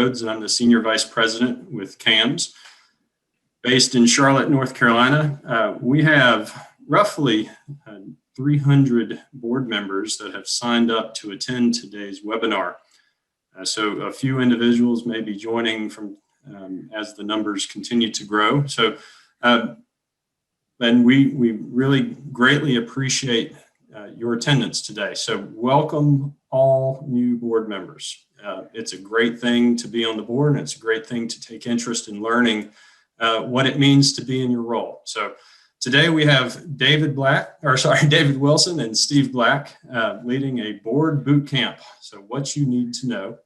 Rhodes, and I'm the Senior Vice President with CAMS, based in Charlotte, North Carolina. We have roughly 300 board members that have signed up to attend today's webinar. So a few individuals may be joining from as the numbers continue to grow. So, and we really greatly appreciate your attendance today. So welcome all new board members. It's a great thing to be on the board, and it's a great thing to take interest in learning what it means to be in your role. So today we have David Wilson and Steve Black leading a board boot camp. So what you need to know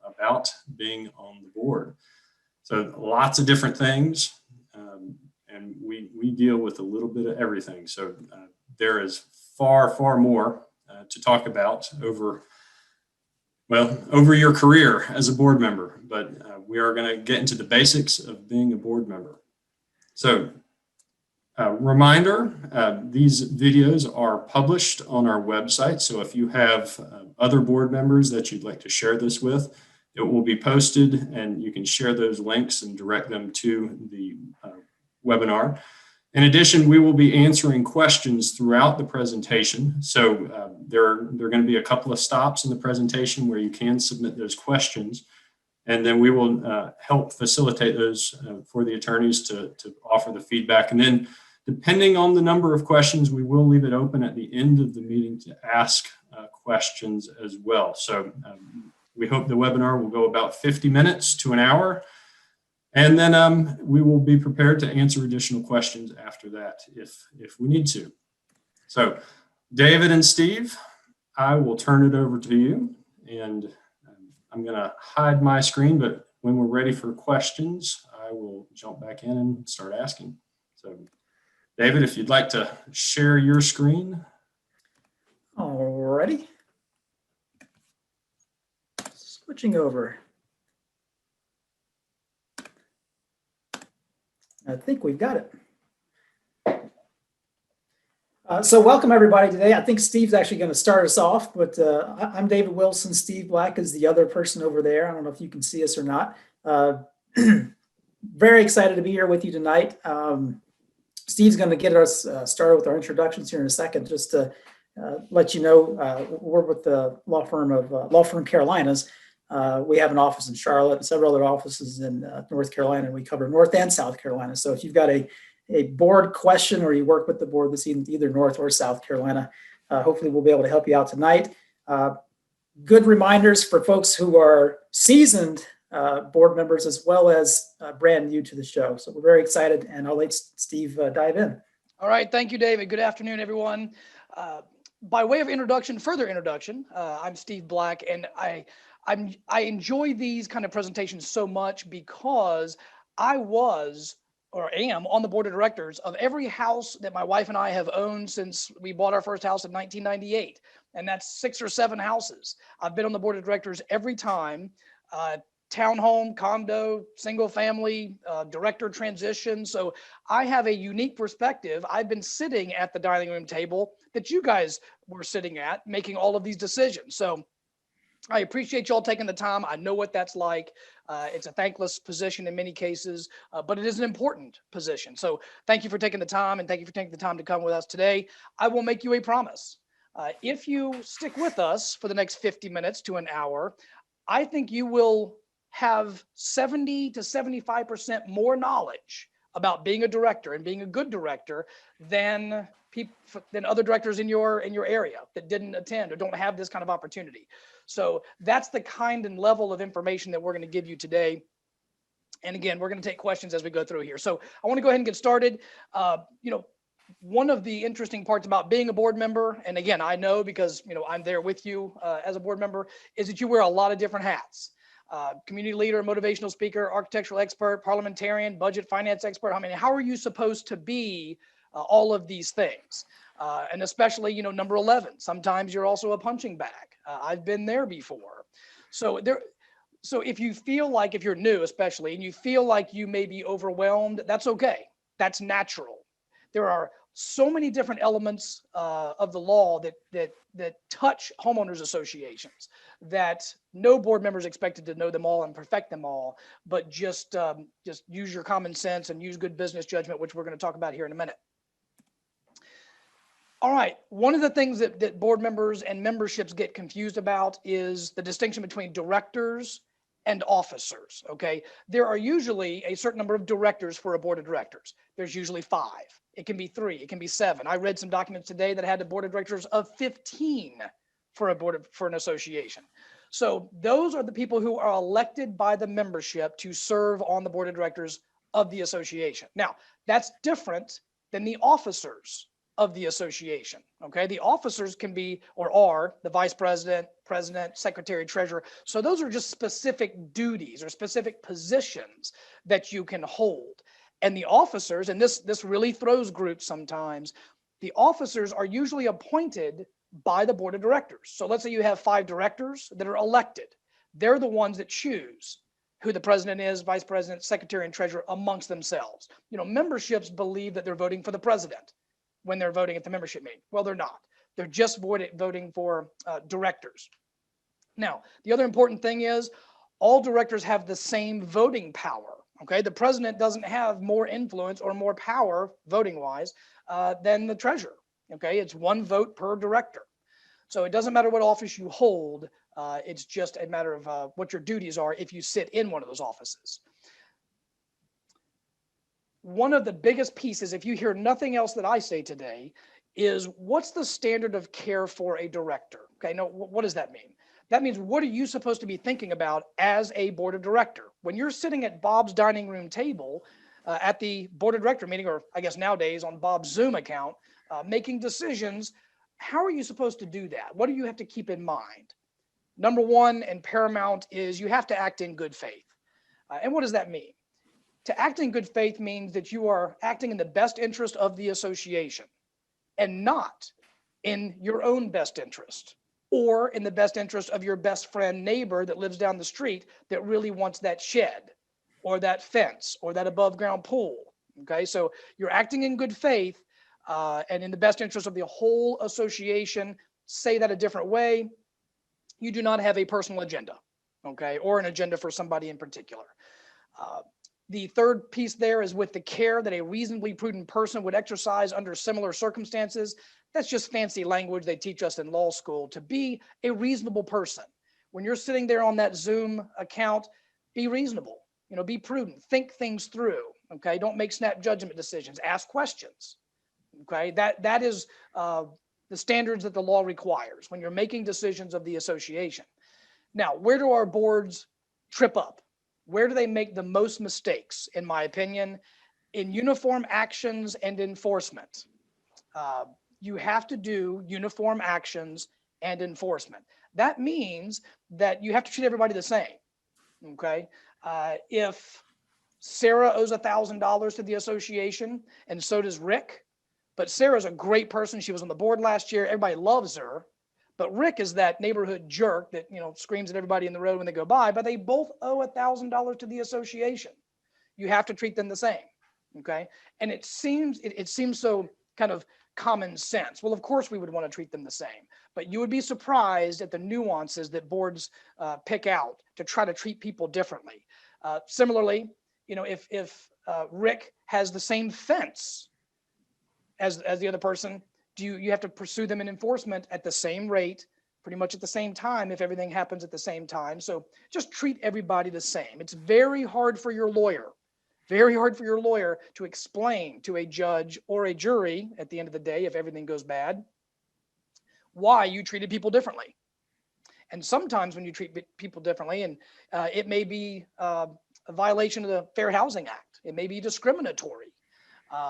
about being on the board. So lots of different things, and we deal with a little bit of everything. So there is far more to talk about over your career as a board member, but we are going to get into the basics of being a board member. So reminder, these videos are published on our website. So if you have other board members that you'd like to share this with, it will be posted and you can share those links and direct them to the webinar. In addition, we will be answering questions throughout the presentation. So there are going to be a couple of stops in the presentation where you can submit those questions, and then we will help facilitate those for the attorneys to offer the feedback. And then depending on the number of questions, we will leave it open at the end of the meeting to ask questions as well. So we hope the webinar will go about 50 minutes to an hour. And then we will be prepared to answer additional questions after that if we need to. So David and Steve, I will turn it over to you. And I'm going to hide my screen, but when we're ready for questions, I will jump back in and start asking. So David, if you'd like to share your screen. Alrighty. Switching over. I think we've got it. So welcome everybody today. I think Steve's actually going to start us off, but I'm David Wilson. Steve Black is the other person over there. I don't know if you can see us or not. Very excited to be here with you tonight. Steve's going to get us started with our introductions here in a second. Just to let you know, we're with the law firm Carolinas. We have an office in Charlotte and several other offices in North Carolina, and we cover North and South Carolina. So if you've got a board question or you work with the board that's in either North or South Carolina, hopefully we'll be able to help you out tonight. Good reminders for folks who are seasoned board members as well as brand new to the show. So we're very excited, and I'll let Steve dive in. All right. Thank you, David. Good afternoon, everyone. By way of further introduction, I'm Steve Black, and I enjoy these kind of presentations so much because I was or am on the board of directors of every house that my wife and I have owned since we bought our first house in 1998. And that's 6 or 7 houses. I've been on the board of directors every time, townhome, condo, single family, director transition. So I have a unique perspective. I've been sitting at the dining room table that you guys were sitting at, making all of these decisions. So I appreciate y'all taking the time. I know what that's like. It's a thankless position in many cases, but it is an important position. So thank you for taking the time, and thank you for taking the time to come with us today. I will make you a promise. If you stick with us for the next 50 minutes to an hour, I think you will have 70 to 75% more knowledge about being a director and being a good director than other directors in your area that didn't attend or don't have this kind of opportunity. So that's the kind and level of information that we're going to give you today. And again, we're going to take questions as we go through here. So I want to go ahead and get started. One of the interesting parts about being a board member, and again, I know because I'm there with you as a board member, is that you wear a lot of different hats. Community leader, motivational speaker, architectural expert, parliamentarian, budget finance expert. I mean, how are you supposed to be all of these things? And especially, number 11, sometimes you're also a punching bag. I've been there before. So if you feel like, if you're new especially, and you feel like you may be overwhelmed, that's okay. That's natural. There are so many different elements of the law that touch homeowners associations. that no board member is expected to know them all and perfect them all, but just use your common sense and use good business judgment, which we're going to talk about here in a minute. All right, one of the things that board members and memberships get confused about is the distinction between directors and officers, okay? There are usually a certain number of directors for a board of directors. There's usually 5. It can be 3, it can be 7. I read some documents today that had a board of directors of 15 for an association. So those are the people who are elected by the membership to serve on the board of directors of the association. Now, that's different than the officers of the association, okay? The officers can be, or are, the vice president, president, secretary, treasurer. So those are just specific duties or specific positions that you can hold. And the officers, and this really throws groups sometimes, the officers are usually appointed by the board of directors. So let's say you have 5 directors that are elected. They're the ones that choose who the president is, vice president, secretary, and treasurer amongst themselves. You know, memberships believe that they're voting for the president when they're voting at the membership meeting. Well, they're not. They're just voting for directors. Now, the other important thing is all directors have the same voting power, okay? The president doesn't have more influence or more power voting-wise than the treasurer, okay? It's 1 vote per director. So it doesn't matter what office you hold. It's just a matter of what your duties are if you sit in one of those offices. One of the biggest pieces, if you hear nothing else that I say today, is what's the standard of care for a director? Okay, now what does that mean? That means what are you supposed to be thinking about as a board of director? When you're sitting at Bob's dining room table at the board of director meeting, or I guess nowadays on Bob's Zoom account, making decisions, how are you supposed to do that? What do you have to keep in mind? Number 1 and paramount is you have to act in good faith. And what does that mean? To act in good faith means that you are acting in the best interest of the association and not in your own best interest or in the best interest of your best friend neighbor that lives down the street that really wants that shed or that fence or that above ground pool. Okay, so you're acting in good faith and in the best interest of the whole association. Say that a different way. You do not have a personal agenda, okay, or an agenda for somebody in particular. The third piece there is with the care that a reasonably prudent person would exercise under similar circumstances. That's just fancy language they teach us in law school, to be a reasonable person. When you're sitting there on that Zoom account, be reasonable, you know, be prudent, think things through, okay? Don't make snap judgment decisions, ask questions, okay? That is the standards that the law requires when you're making decisions of the association. Now, where do our boards trip up? Where do they make the most mistakes, in my opinion? In uniform actions and enforcement. You have to do uniform actions and enforcement. That means that you have to treat everybody the same, okay? If Sarah owes $1,000 to the association and so does Rick, but Sarah's a great person. She was on the board last year. Everybody loves her. But Rick is that neighborhood jerk that, you know, screams at everybody in the road when they go by, but they both owe $1,000 to the association. You have to treat them the same, okay? And it seems so kind of common sense. Well, of course we would want to treat them the same, but you would be surprised at the nuances that boards pick out to try to treat people differently. Similarly, you know, if Rick has the same fence as the other person, you have to pursue them in enforcement at the same rate, pretty much at the same time if everything happens at the same time. So just treat everybody the same. It's very hard for your lawyer to explain to a judge or a jury at the end of the day, if everything goes bad, why you treated people differently. And sometimes when you treat people differently, and it may be a violation of the Fair Housing Act, it may be discriminatory.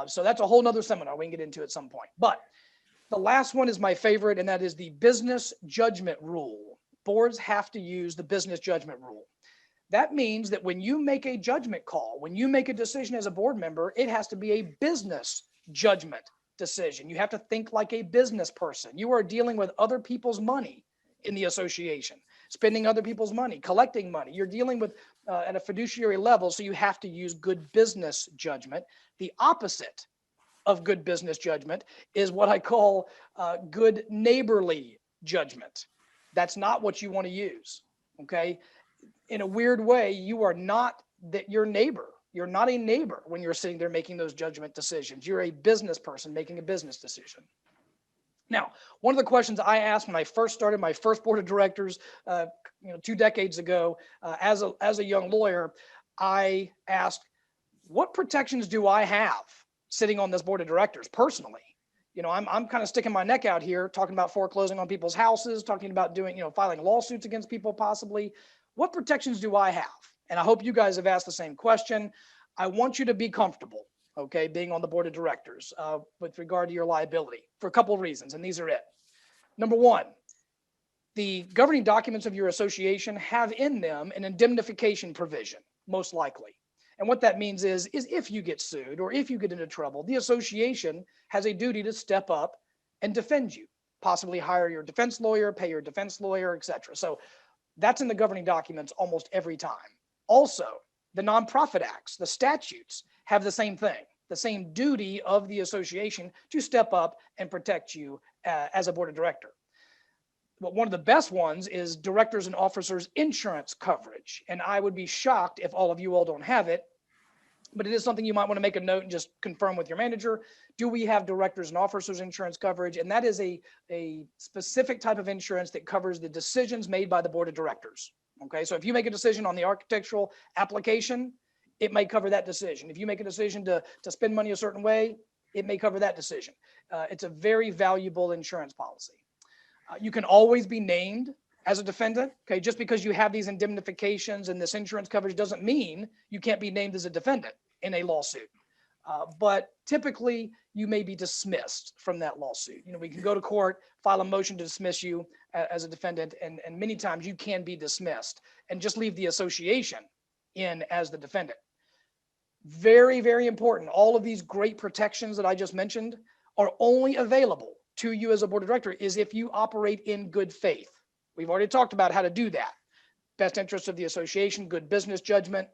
So that's a whole nother seminar we can get into at some point. But the last one is my favorite, and that is the business judgment rule. Boards have to use the business judgment rule. That means that when you make a judgment call, when you make a decision as a board member, it has to be a business judgment decision. You have to think like a business person. You are dealing with other people's money in the association, spending other people's money, collecting money. You're dealing with at a fiduciary level, so you have to use good business judgment. The opposite of good business judgment is what I call good neighborly judgment. That's not what you want to use. Okay. In a weird way, you are not your neighbor. You're not a neighbor when you're sitting there making those judgment decisions. You're a business person making a business decision. Now, one of the questions I asked when I first started my first board of directors, 2 decades ago, as a young lawyer, I asked, what protections do I have sitting on this board of directors personally? I'm kind of sticking my neck out here, talking about foreclosing on people's houses, talking about doing, filing lawsuits against people possibly. What protections do I have? And I hope you guys have asked the same question. I want you to be comfortable, okay, being on the board of directors with regard to your liability for a couple of reasons, and these are it. Number one, the governing documents of your association have in them an indemnification provision, most likely. And what that means is if you get sued or if you get into trouble, the association has a duty to step up and defend you, possibly hire your defense lawyer, pay your defense lawyer, etc. So that's in the governing documents almost every time. Also, the nonprofit acts, the statutes have the same thing, the same duty of the association to step up and protect you as a board of director. But one of the best ones is directors and officers insurance coverage. And I would be shocked if all of you all don't have it, but it is something you might want to make a note and just confirm with your manager. Do we have directors and officers insurance coverage? And that is a specific type of insurance that covers the decisions made by the board of directors. Okay, so if you make a decision on the architectural application, it may cover that decision. If you make a decision to spend money a certain way, it may cover that decision. It's a very valuable insurance policy. You can always be named as a defendant. Okay, just because you have these indemnifications and this insurance coverage doesn't mean you can't be named as a defendant in a lawsuit. But typically you may be dismissed from that lawsuit. We can go to court, file a motion to dismiss you as a defendant, and many times you can be dismissed and just leave the association in as the defendant. Very, very important. All of these great protections that I just mentioned are only available to you as a board of director is if you operate in good faith. We've already talked about how to do that. Best interest of the association, good business judgment,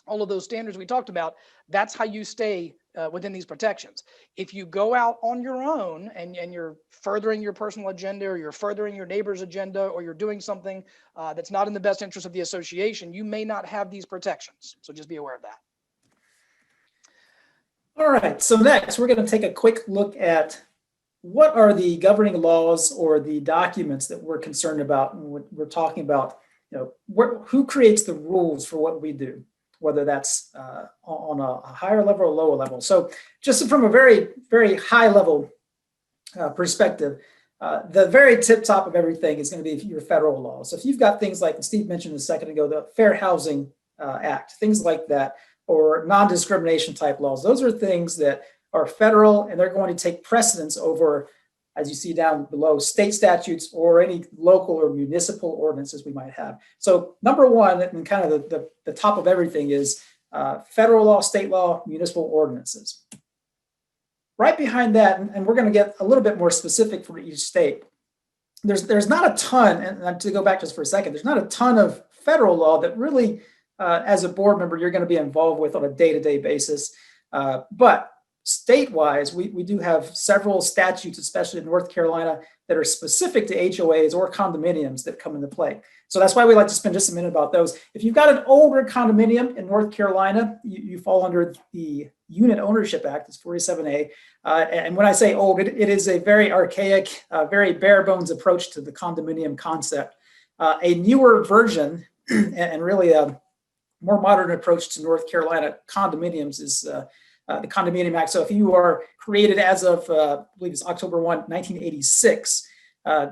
all of those standards we talked about. That's how you stay within these protections. If you go out on your own and you're furthering your personal agenda, or you're furthering your neighbor's agenda, or you're doing something that's not in the best interest of the association, you may not have these protections. So just be aware of that. All right, so next we're going to take a quick look at what are the governing laws or the documents that we're concerned about when we're talking about, who creates the rules for what we do, whether that's on a higher level or lower level. So just from a very, very high level perspective, the very tip top of everything is going to be your federal laws. So if you've got things like Steve mentioned a second ago, the Fair Housing Act, things like that, or non-discrimination type laws, those are things that are federal, and they're going to take precedence over, as you see down below, state statutes or any local or municipal ordinances we might have. So number one, and kind of the top of everything is federal law, state law, municipal ordinances. Right behind that, and we're going to get a little bit more specific for each state, there's not a ton, and to go back just for a second, there's not a ton of federal law that really, as a board member, you're going to be involved with on a day-to-day basis. But state-wise, we do have several statutes, especially in North Carolina, that are specific to HOAs or condominiums that come into play. So that's why we like to spend just a minute about those. If you've got an older condominium in North Carolina, you fall under the Unit Ownership Act, it's 47A. And when I say old, it is a very archaic, very bare bones approach to the condominium concept. A newer version and really a more modern approach to North Carolina condominiums is the Condominium Act. So if you are created as of, I believe it's October 1, 1986,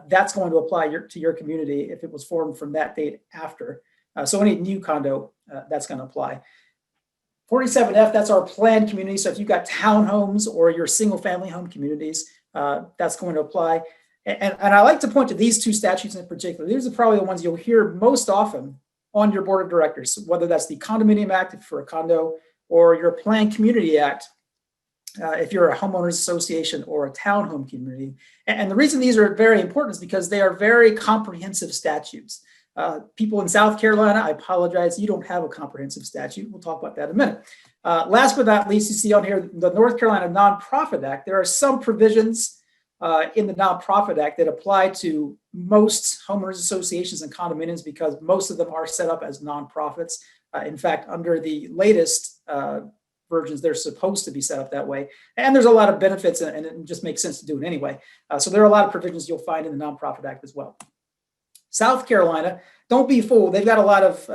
that's going to apply to your community if it was formed from that date after. So any new condo, that's going to apply. 47F, that's our planned community. So if you've got townhomes or your single family home communities, that's going to apply. And I like to point to these two statutes in particular. These are probably the ones you'll hear most often on your board of directors, whether that's the Condominium Act for a condo or your Planned Community Act if you're a homeowners association or a townhome community. And the reason these are very important is because they are very comprehensive statutes. People in South Carolina, I apologize, you don't have a comprehensive statute. We'll talk about that in a minute. Last but not least, you see on here the North Carolina Nonprofit Act. There are some provisions in the Nonprofit Act that apply to most homeowners associations and condominiums because most of them are set up as nonprofits. In fact, under the latest versions, they're supposed to be set up that way. And there's a lot of benefits, and it just makes sense to do it anyway. So there are a lot of provisions you'll find in the Nonprofit Act as well. South Carolina, don't be fooled. They've got a lot of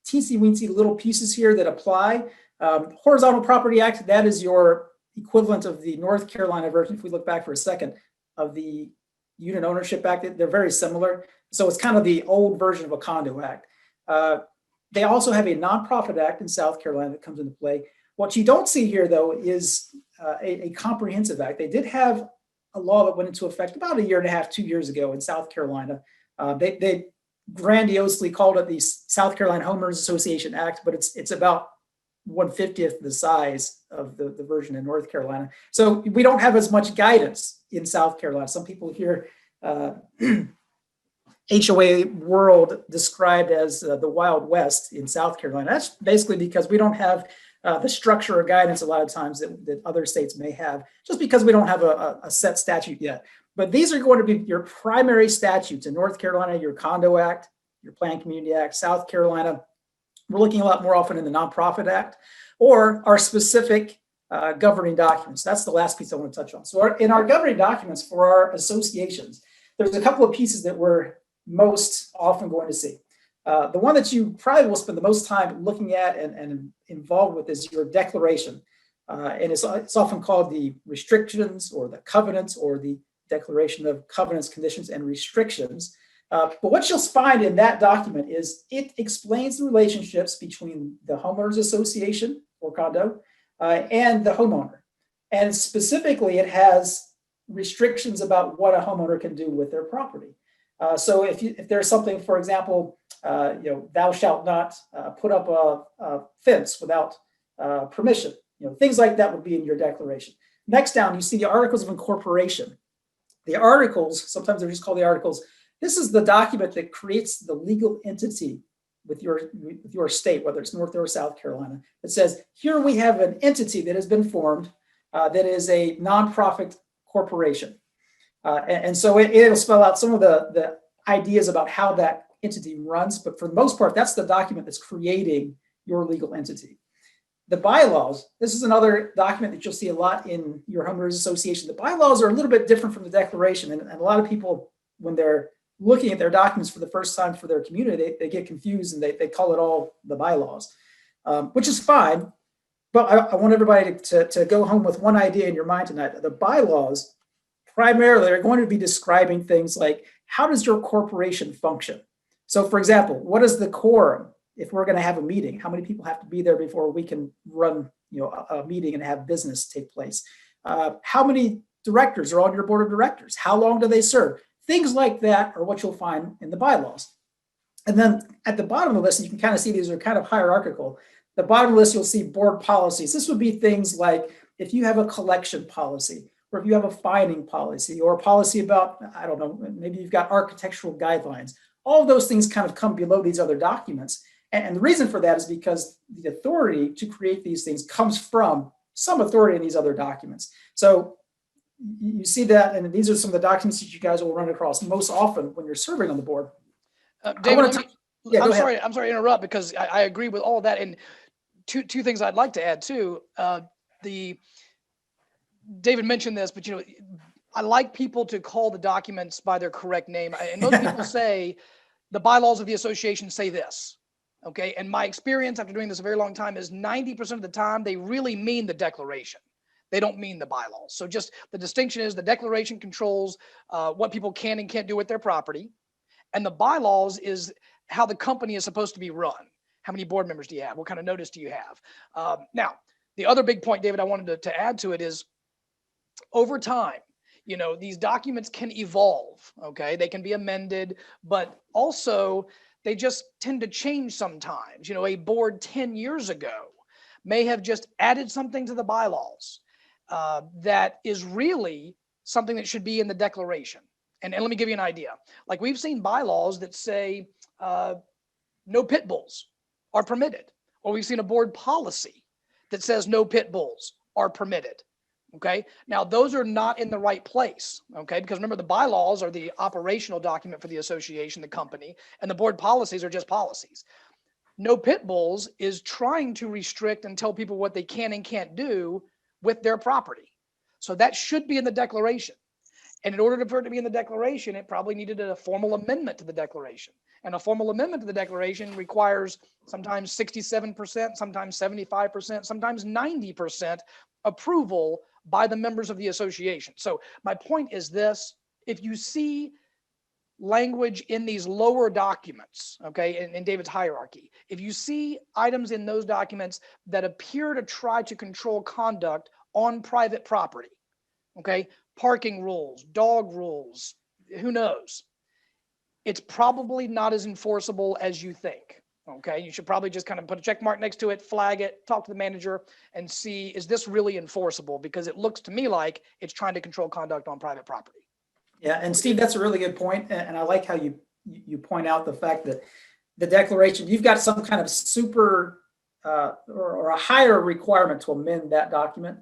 teensy-weensy little pieces here that apply. Horizontal Property Act, that is your equivalent of the North Carolina version, if we look back for a second, of the Unit Ownership Act. They're very similar. So it's kind of the old version of a Condo Act. They also have a Nonprofit Act in South Carolina that comes into play. What you don't see here, though, is a comprehensive act. They did have a law that went into effect about 1.5 years, 2 years ago in South Carolina. They grandiosely called it the South Carolina Homeowners Association Act, but it's about 1/50th the size of the version in North Carolina. So we don't have as much guidance in South Carolina. Some people hear HOA world described as the Wild West in South Carolina. That's basically because we don't have the structure or guidance a lot of times that other states may have, just because we don't have a set statute yet. But these are going to be your primary statutes. In North Carolina, your Condo Act, your Planned Community Act. South Carolina, we're looking a lot more often in the Nonprofit Act or our specific governing documents. That's the last piece I want to touch on. So in our governing documents for our associations, there's a couple of pieces that we're most often going to see. The one that you probably will spend the most time looking at and involved with is your declaration. And it's often called the restrictions or the covenants or the declaration of covenants, conditions, and restrictions. But what you'll find in that document is it explains the relationships between the homeowners association or condo and the homeowner. And specifically, it has restrictions about what a homeowner can do with their property. So if there's something, for example, thou shalt not put up a fence without permission, things like that would be in your declaration. Next down, you see the Articles of Incorporation. The articles, sometimes they're just called the articles. This is the document that creates the legal entity with your state, whether it's North or South Carolina. It says, here we have an entity that has been formed that is a nonprofit corporation. And so it'll spell out some of the ideas about how that entity runs. But for the most part, that's the document that's creating your legal entity. The bylaws, this is another document that you'll see a lot in your homeowners association. The bylaws are a little bit different from the declaration. And a lot of people, when they're looking at their documents for the first time for their community, they get confused and they call it all the bylaws, which is fine. But I want everybody to go home with one idea in your mind tonight. The bylaws primarily are going to be describing things like, how does your corporation function? So for example, what is the quorum? If we're going to have a meeting, how many people have to be there before we can run a meeting and have business take place? How many directors are on your board of directors? How long do they serve? Things like that are what you'll find in the bylaws. And then at the bottom of the list, you can kind of see these are kind of hierarchical. The bottom of the list, you'll see board policies. This would be things like if you have a collection policy, or if you have a fining policy, or a policy about, I don't know, maybe you've got architectural guidelines. All of those things kind of come below these other documents. And the reason for that is because the authority to create these things comes from some authority in these other documents. So you see that, and these are some of the documents that you guys will run across most often when you're serving on the board. David, I'm sorry to interrupt because I agree with all of that. And two things I'd like to add too. David mentioned this, but I like people to call the documents by their correct name. And most people say the bylaws of the association say this. Okay. And my experience after doing this a very long time is 90% of the time they really mean the declaration. They don't mean the bylaws. So just the distinction is the declaration controls what people can and can't do with their property. And the bylaws is how the company is supposed to be run. How many board members do you have? What kind of notice do you have? Now, the other big point, David, I wanted to add to it is over time, these documents can evolve. Okay. They can be amended, but also they just tend to change sometimes. A board 10 years ago may have just added something to the bylaws that is really something that should be in the declaration. And let me give you an idea. Like we've seen bylaws that say no pit bulls are permitted, or we've seen a board policy that says no pit bulls are permitted. Okay. Now those are not in the right place. Okay. Because remember, the bylaws are the operational document for the association, the company, and the board policies are just policies. No Pit Bulls is trying to restrict and tell people what they can and can't do with their property. So that should be in the declaration. And in order for it to be in the declaration, it probably needed a formal amendment to the declaration. And a formal amendment to the declaration requires sometimes 67%, sometimes 75%, sometimes 90% approval by the members of the association. So my point is this: if you see language in these lower documents, okay, in David's hierarchy, if you see items in those documents that appear to try to control conduct on private property, okay, parking rules, dog rules, who knows, it's probably not as enforceable as you think. Okay, you should probably just kind of put a check mark next to it, flag it, talk to the manager, and see, is this really enforceable? Because it looks to me like it's trying to control conduct on private property. Yeah, and Steve, that's a really good point, and I like how you point out the fact that the declaration, you've got some kind of super or a higher requirement to amend that document,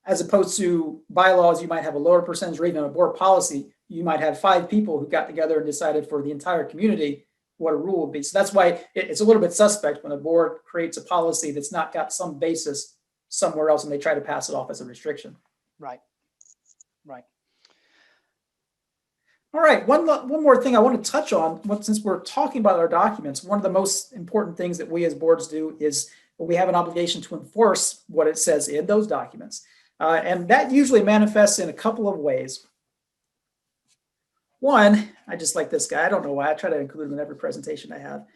as opposed to bylaws. You might have a lower percentage, or even a board policy. You might have 5 people who got together and decided for the entire community what a rule would be. So that's why it's a little bit suspect when a board creates a policy that's not got some basis somewhere else and they try to pass it off as a restriction. Right. Right. All right, one more thing I want to touch on, since we're talking about our documents, one of the most important things that we as boards do is we have an obligation to enforce what it says in those documents. And that usually manifests in a couple of ways. One, I just like this guy. I don't know why. I try to include him in every presentation I have.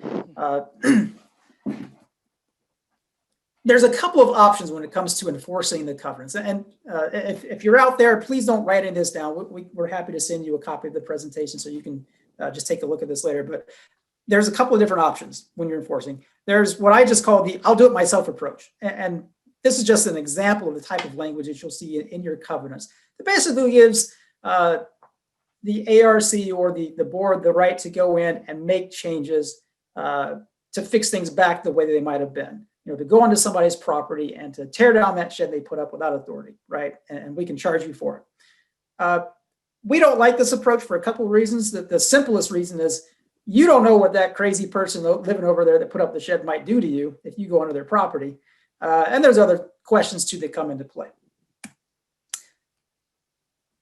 There's a couple of options when it comes to enforcing the covenants. And if you're out there, please don't write any of this down. We're happy to send you a copy of the presentation so you can just take a look at this later. But there's a couple of different options when you're enforcing. There's what I just call the I'll do it myself approach. And this is just an example of the type of language that you'll see in your covenants. It basically gives the ARC or the board the right to go in and make changes to fix things back the way they might have been. You know, to go onto somebody's property and to tear down that shed they put up without authority, right? And we can charge you for it. We don't like this approach for a couple of reasons. The simplest reason is you don't know what that crazy person living over there that put up the shed might do to you if you go onto their property. And there's other questions too that come into play.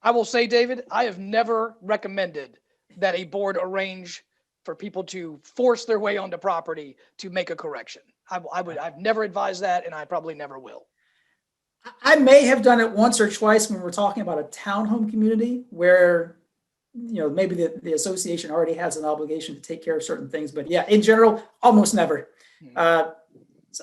I will say, David, I have never recommended that a board arrange for people to force their way onto property to make a correction. I've never advised that, and I probably never will. I may have done it once or twice when we're talking about a townhome community where, you know, maybe the association already has an obligation to take care of certain things. But yeah, in general, almost never. And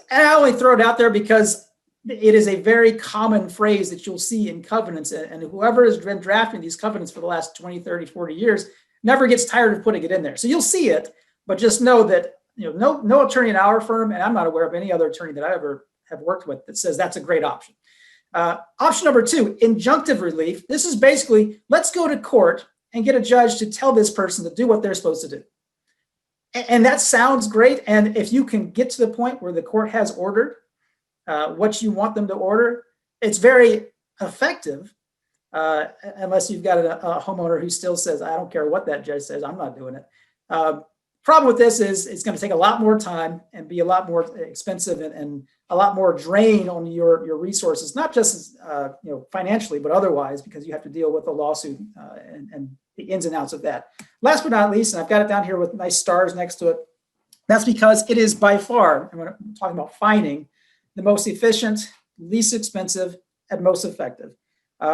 I only throw it out there because it is a very common phrase that you'll see in covenants. And whoever has been drafting these covenants for the last 20, 30, 40 years never gets tired of putting it in there. So you'll see it, but just know that, you know, no attorney in our firm, and I'm not aware of any other attorney that I ever have worked with that says that's a great option. Option number 2, injunctive relief. This is basically, let's go to court and get a judge to tell this person to do what they're supposed to do. And that sounds great. And if you can get to the point where the court has ordered what you want them to order, it's very effective, unless you've got a homeowner who still says, I don't care what that judge says, I'm not doing it. Problem with this is it's going to take a lot more time and be a lot more expensive and a lot more drain on your resources, not just you know, financially, but otherwise, because you have to deal with a lawsuit and the ins and outs of that. Last but not least, and I've got it down here with nice stars next to it, that's because it is by far, and when I'm talking about fining, the most efficient, least expensive, and most effective.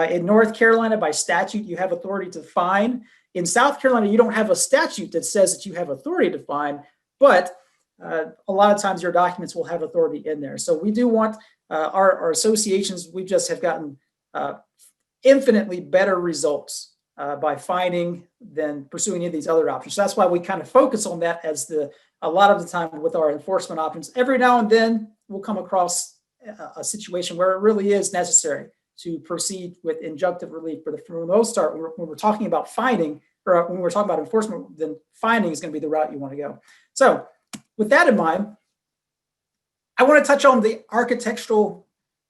In North Carolina, by statute, you have authority to fine. In South Carolina, you don't have a statute that says that you have authority to fine, but a lot of times your documents will have authority in there. So we do want our associations, we just have gotten infinitely better results by fining than pursuing any of these other options. So that's why we kind of focus on that as a lot of the time with our enforcement options. Every now and then we'll come across a situation where it really is necessary to proceed with injunctive relief. But for the most part, when we're talking about fining, or when we're talking about enforcement, then fining is going to be the route you want to go. So with that in mind, I want to touch on the Architectural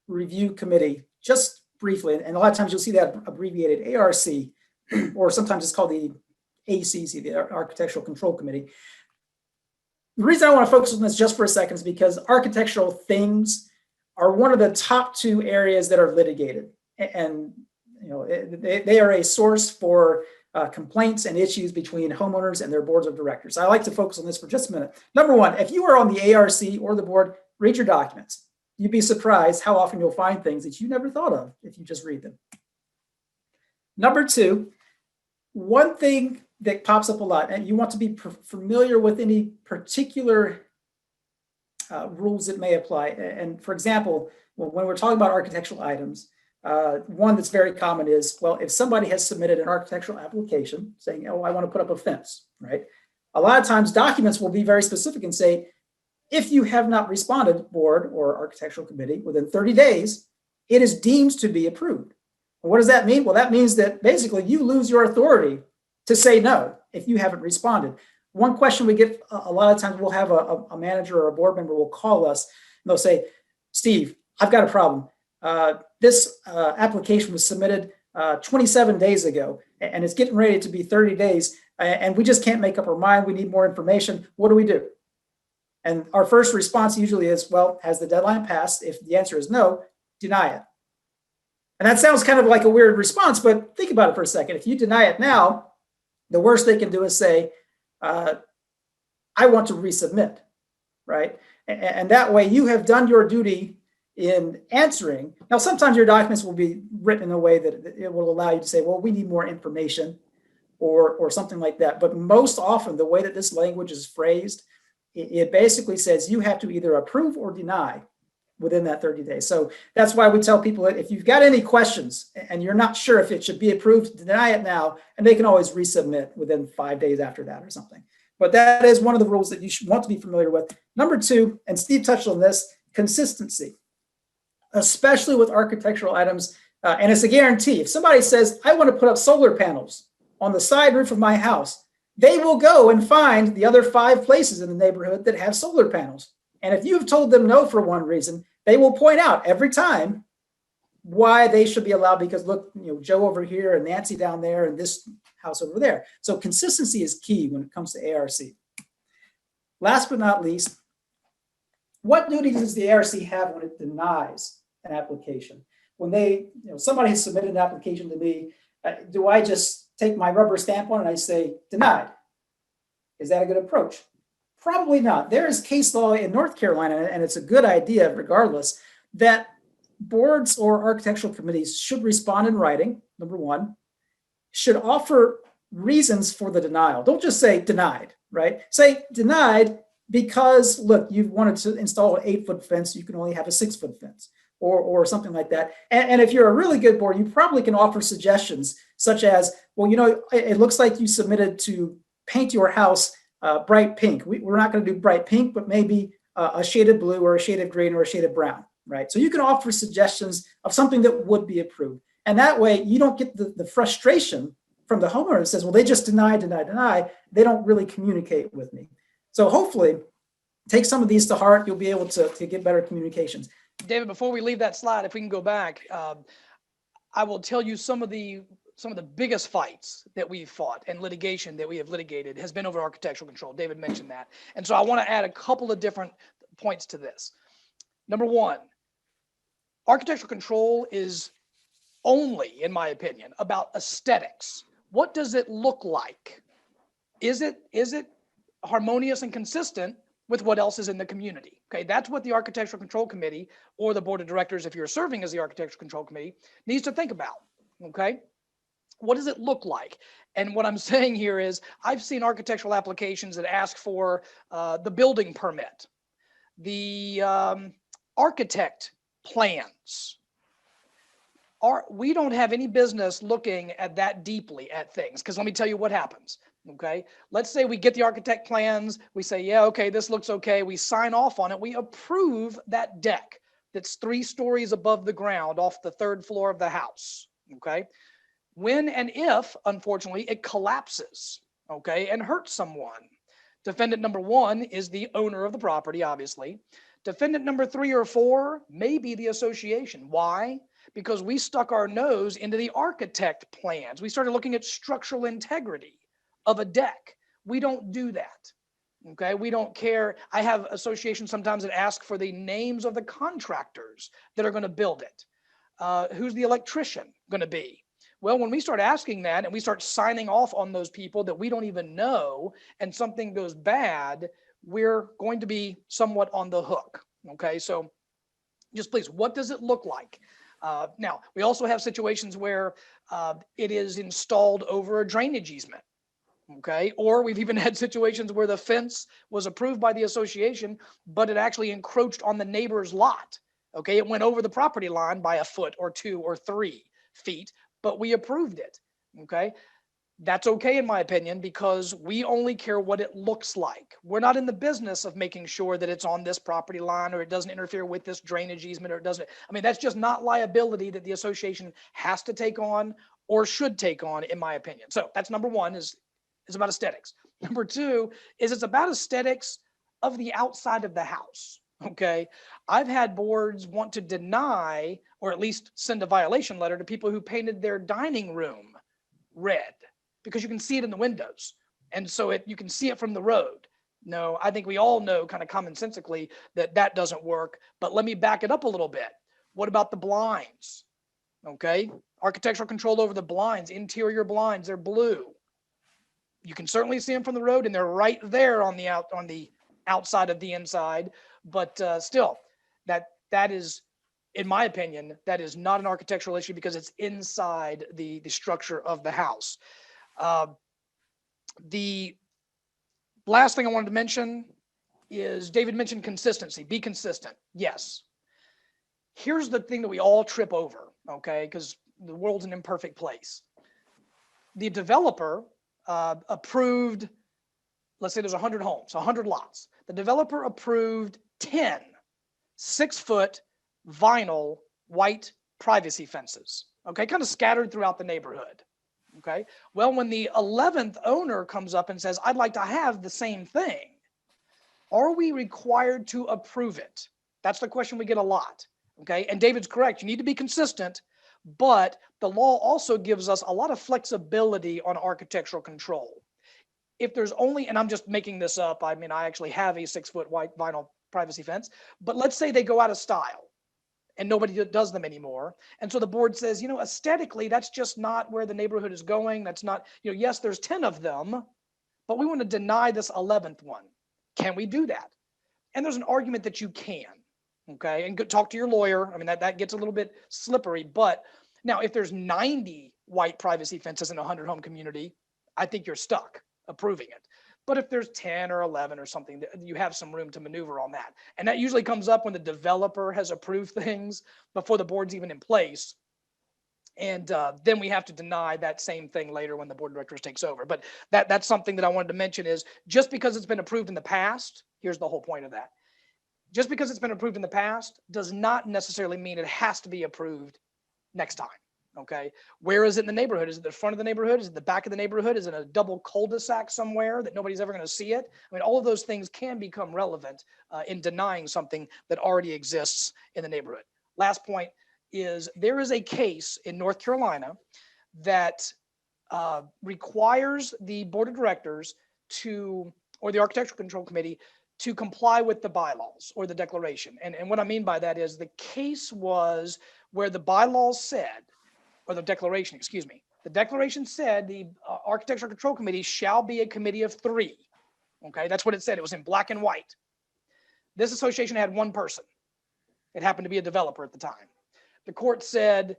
Review Committee just briefly, and a lot of times you'll see that abbreviated ARC, or sometimes it's called the ACC, the Architectural Control Committee. The reason I want to focus on this just for a second is because architectural things are one of the top 2 areas that are litigated, and they are a source for complaints and issues between homeowners and their boards of directors. I like to focus on this for just a minute. Number one, if you are on the ARC or the board, read your documents. You'd be surprised how often you'll find things that you never thought of if you just read them. Number 2, one thing that pops up a lot, and you want to be familiar with any particular rules that may apply. And for example, when we're talking about architectural items, one that's very common is, well, if somebody has submitted an architectural application saying, oh, I want to put up a fence, right? A lot of times documents will be very specific and say, if you have not responded, board or architectural committee, within 30 days, it is deemed to be approved. And what does that mean? Well, that means that basically you lose your authority to say no if you haven't responded. One question we get a lot of times, we'll have a manager or a board member will call us and they'll say, Steve, I've got a problem. This application was submitted 27 days ago, and it's getting ready to be 30 days, and we just can't make up our mind. We need more information. What do we do? And our first response usually is, well, has the deadline passed? If the answer is no, deny it. And that sounds kind of like a weird response, but think about it for a second. If you deny it now, the worst they can do is say, I want to resubmit, right? And that way you have done your duty in answering. Now, sometimes your documents will be written in a way that it will allow you to say, well, we need more information or something like that. But most often the way that this language is phrased, it basically says you have to either approve or deny within that 30 days. So that's why we tell people that if you've got any questions and you're not sure if it should be approved, deny it now, and they can always resubmit within 5 days after that or something. But that is one of the rules that you should want to be familiar with. Number 2, and Steve touched on this, consistency, especially with architectural items. And it's a guarantee. If somebody says, I want to put up solar panels on the side roof of my house, they will go and find the other 5 places in the neighborhood that have solar panels. And if you've told them no for one reason, they will point out every time why they should be allowed, because look, Joe over here and Nancy down there and this house over there. So consistency is key when it comes to ARC. Last but not least, what duty does the ARC have when it denies an application? When somebody has submitted an application to me, do I just take my rubber stamp on it and I say denied? Is that a good approach? Probably not. There is case law in North Carolina, and it's a good idea regardless, that boards or architectural committees should respond in writing, number 1, should offer reasons for the denial. Don't just say denied, right? Say denied because, look, you've wanted to install an 8-foot fence, you can only have a 6-foot fence, or something like that. And if you're a really good board, you probably can offer suggestions such as, well, it looks like you submitted to paint your house bright pink. We're not going to do bright pink, but maybe a shaded blue or a shaded green or a shaded brown, right? So you can offer suggestions of something that would be approved. And that way you don't get the frustration from the homeowner that says, well, they just deny. They don't really communicate with me. So hopefully take some of these to heart. You'll be able to get better communications. David, before we leave that slide, if we can go back, I will tell you some of the biggest fights that we've fought and litigation that we have litigated has been over architectural control. David mentioned that. And so I want to add a couple of different points to this. Number 1, architectural control is only, in my opinion, about aesthetics. What does it look like? Is it harmonious and consistent with what else is in the community? Okay, that's what the Architectural Control Committee or the Board of Directors, if you're serving as the Architectural Control Committee, needs to think about. Okay, what does it look like? And what I'm saying here is I've seen architectural applications that ask for the building permit, the architect plans. We don't have any business looking at that deeply at things, because let me tell you what happens. Okay, let's say we get the architect plans, we say, yeah, okay, this looks okay, we sign off on it, we approve that deck that's 3 stories above the ground off the 3rd floor of the house. Okay, when and if, unfortunately, it collapses, okay, and hurts someone, defendant number 1 is the owner of the property, obviously. Defendant number 3 or 4 may be the association. Why? because we stuck our nose into the architect plans. We started looking at structural integrity of a deck. We don't do that. Okay, we don't care. I have associations sometimes that ask for the names of the contractors that are going to build it. Who's the electrician going to be? Well, when we start asking that and we start signing off on those people that we don't even know, and something goes bad, we're going to be somewhat on the hook. Okay, so just please, what does it look like? Now, we also have situations where it is installed over a drainage easement. Okay, or we've even had situations where the fence was approved by the association, but it actually encroached on the neighbor's lot. Okay, it went over the property line by a foot or 2 or 3 feet, but we approved it. Okay, that's okay in my opinion, because we only care what it looks like. We're not in the business of making sure that it's on this property line or it doesn't interfere with this drainage easement or it doesn't. I mean, that's just not liability that the association has to take on or should take on, in my opinion. So that's number one, is about aesthetics. Number two is it's about aesthetics of the outside of the house. Okay. I've had boards want to deny or at least send a violation letter to people who painted their dining room red, because you can see it in the windows. And so you can see it from the road. No, I think we all know kind of commonsensically that that doesn't work, but let me back it up a little bit. What about the blinds? Okay. Architectural control over the blinds, interior blinds, they're blue. You can certainly see them from the road, and they're right there on the outside of the inside. But still, that is, in my opinion, that is not an architectural issue because it's inside the structure of the house. The last thing I wanted to mention is David mentioned consistency. Be consistent. Yes. Here's the thing that we all trip over, okay, because the world's an imperfect place. The developer approved, let's say there's 100 homes, 100 lots. The developer approved 10 6-foot vinyl white privacy fences, okay, kind of scattered throughout the neighborhood. Okay, well, when the 11th owner comes up and says, I'd like to have the same thing, are we required to approve it? That's the question we get a lot. Okay, and David's correct. You need to be consistent, but the law also gives us a lot of flexibility on architectural control. If there's only, and I'm just making this up, I mean, I actually have a 6-foot white vinyl privacy fence, but let's say they go out of style and nobody does them anymore. And so the board says, you know, aesthetically, that's just not where the neighborhood is going. That's not, you know, yes, there's 10 of them, but we want to deny this 11th one. Can we do that? And there's an argument that you can. Okay, and go talk to your lawyer. I mean, that gets a little bit slippery, but now if there's 90 white privacy fences in a 100 home community, I think you're stuck approving it. But if there's 10 or 11 or something, you have some room to maneuver on that. And that usually comes up when the developer has approved things before the board's even in place. And then we have to deny that same thing later when the board of directors takes over. But that's something that I wanted to mention is just because it's been approved in the past, here's the whole point of that. Just because it's been approved in the past does not necessarily mean it has to be approved next time. Okay. Where is it in the neighborhood? Is it the front of the neighborhood? Is it the back of the neighborhood? Is it a double cul-de-sac somewhere that nobody's ever going to see it? I mean, all of those things can become relevant in denying something that already exists in the neighborhood. Last point is there is a case in North Carolina that requires the board of directors or the architectural control committee to comply with the bylaws or the declaration. And what I mean by that is the case was where the bylaws said, or the declaration, excuse me, the declaration said the architectural control committee shall be a committee of 3. Okay, that's what it said. It was in black and white. This association had 1 person. It happened to be a developer at the time. The court said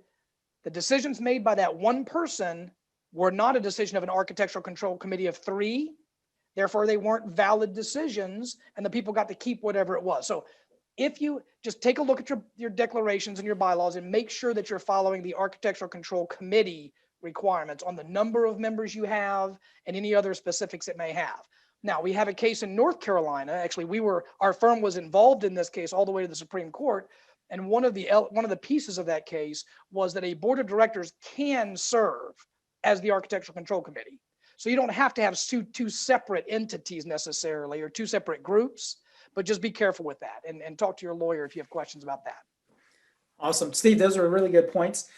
the decisions made by that 1 person were not a decision of an architectural control committee of 3. Therefore, they weren't valid decisions, and the people got to keep whatever it was. So if you just take a look at your declarations and your bylaws and make sure that you're following the architectural control committee requirements on the number of members you have and any other specifics it may have. Now, we have a case in North Carolina. Actually, our firm was involved in this case all the way to the Supreme Court. And one of the pieces of that case was that a board of directors can serve as the architectural control committee. So you don't have to have two separate entities necessarily or 2 separate groups, but just be careful with that and talk to your lawyer if you have questions about that. Awesome. Steve, those are really good points.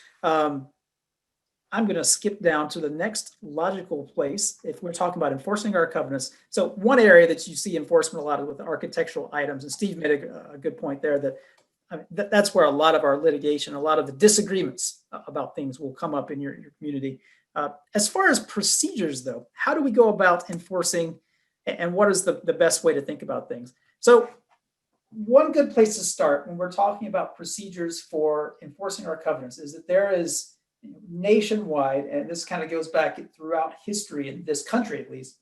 I'm going to skip down to the next logical place if we're talking about enforcing our covenants. So one area that you see enforcement a lot of with architectural items, and Steve made a good point there, that that's where a lot of our litigation, a lot of the disagreements about things will come up in your community. As far as procedures, though, how do we go about enforcing, and what is the best way to think about things? So one good place to start when we're talking about procedures for enforcing our covenants is that there is nationwide, and this kind of goes back throughout history in this country at least,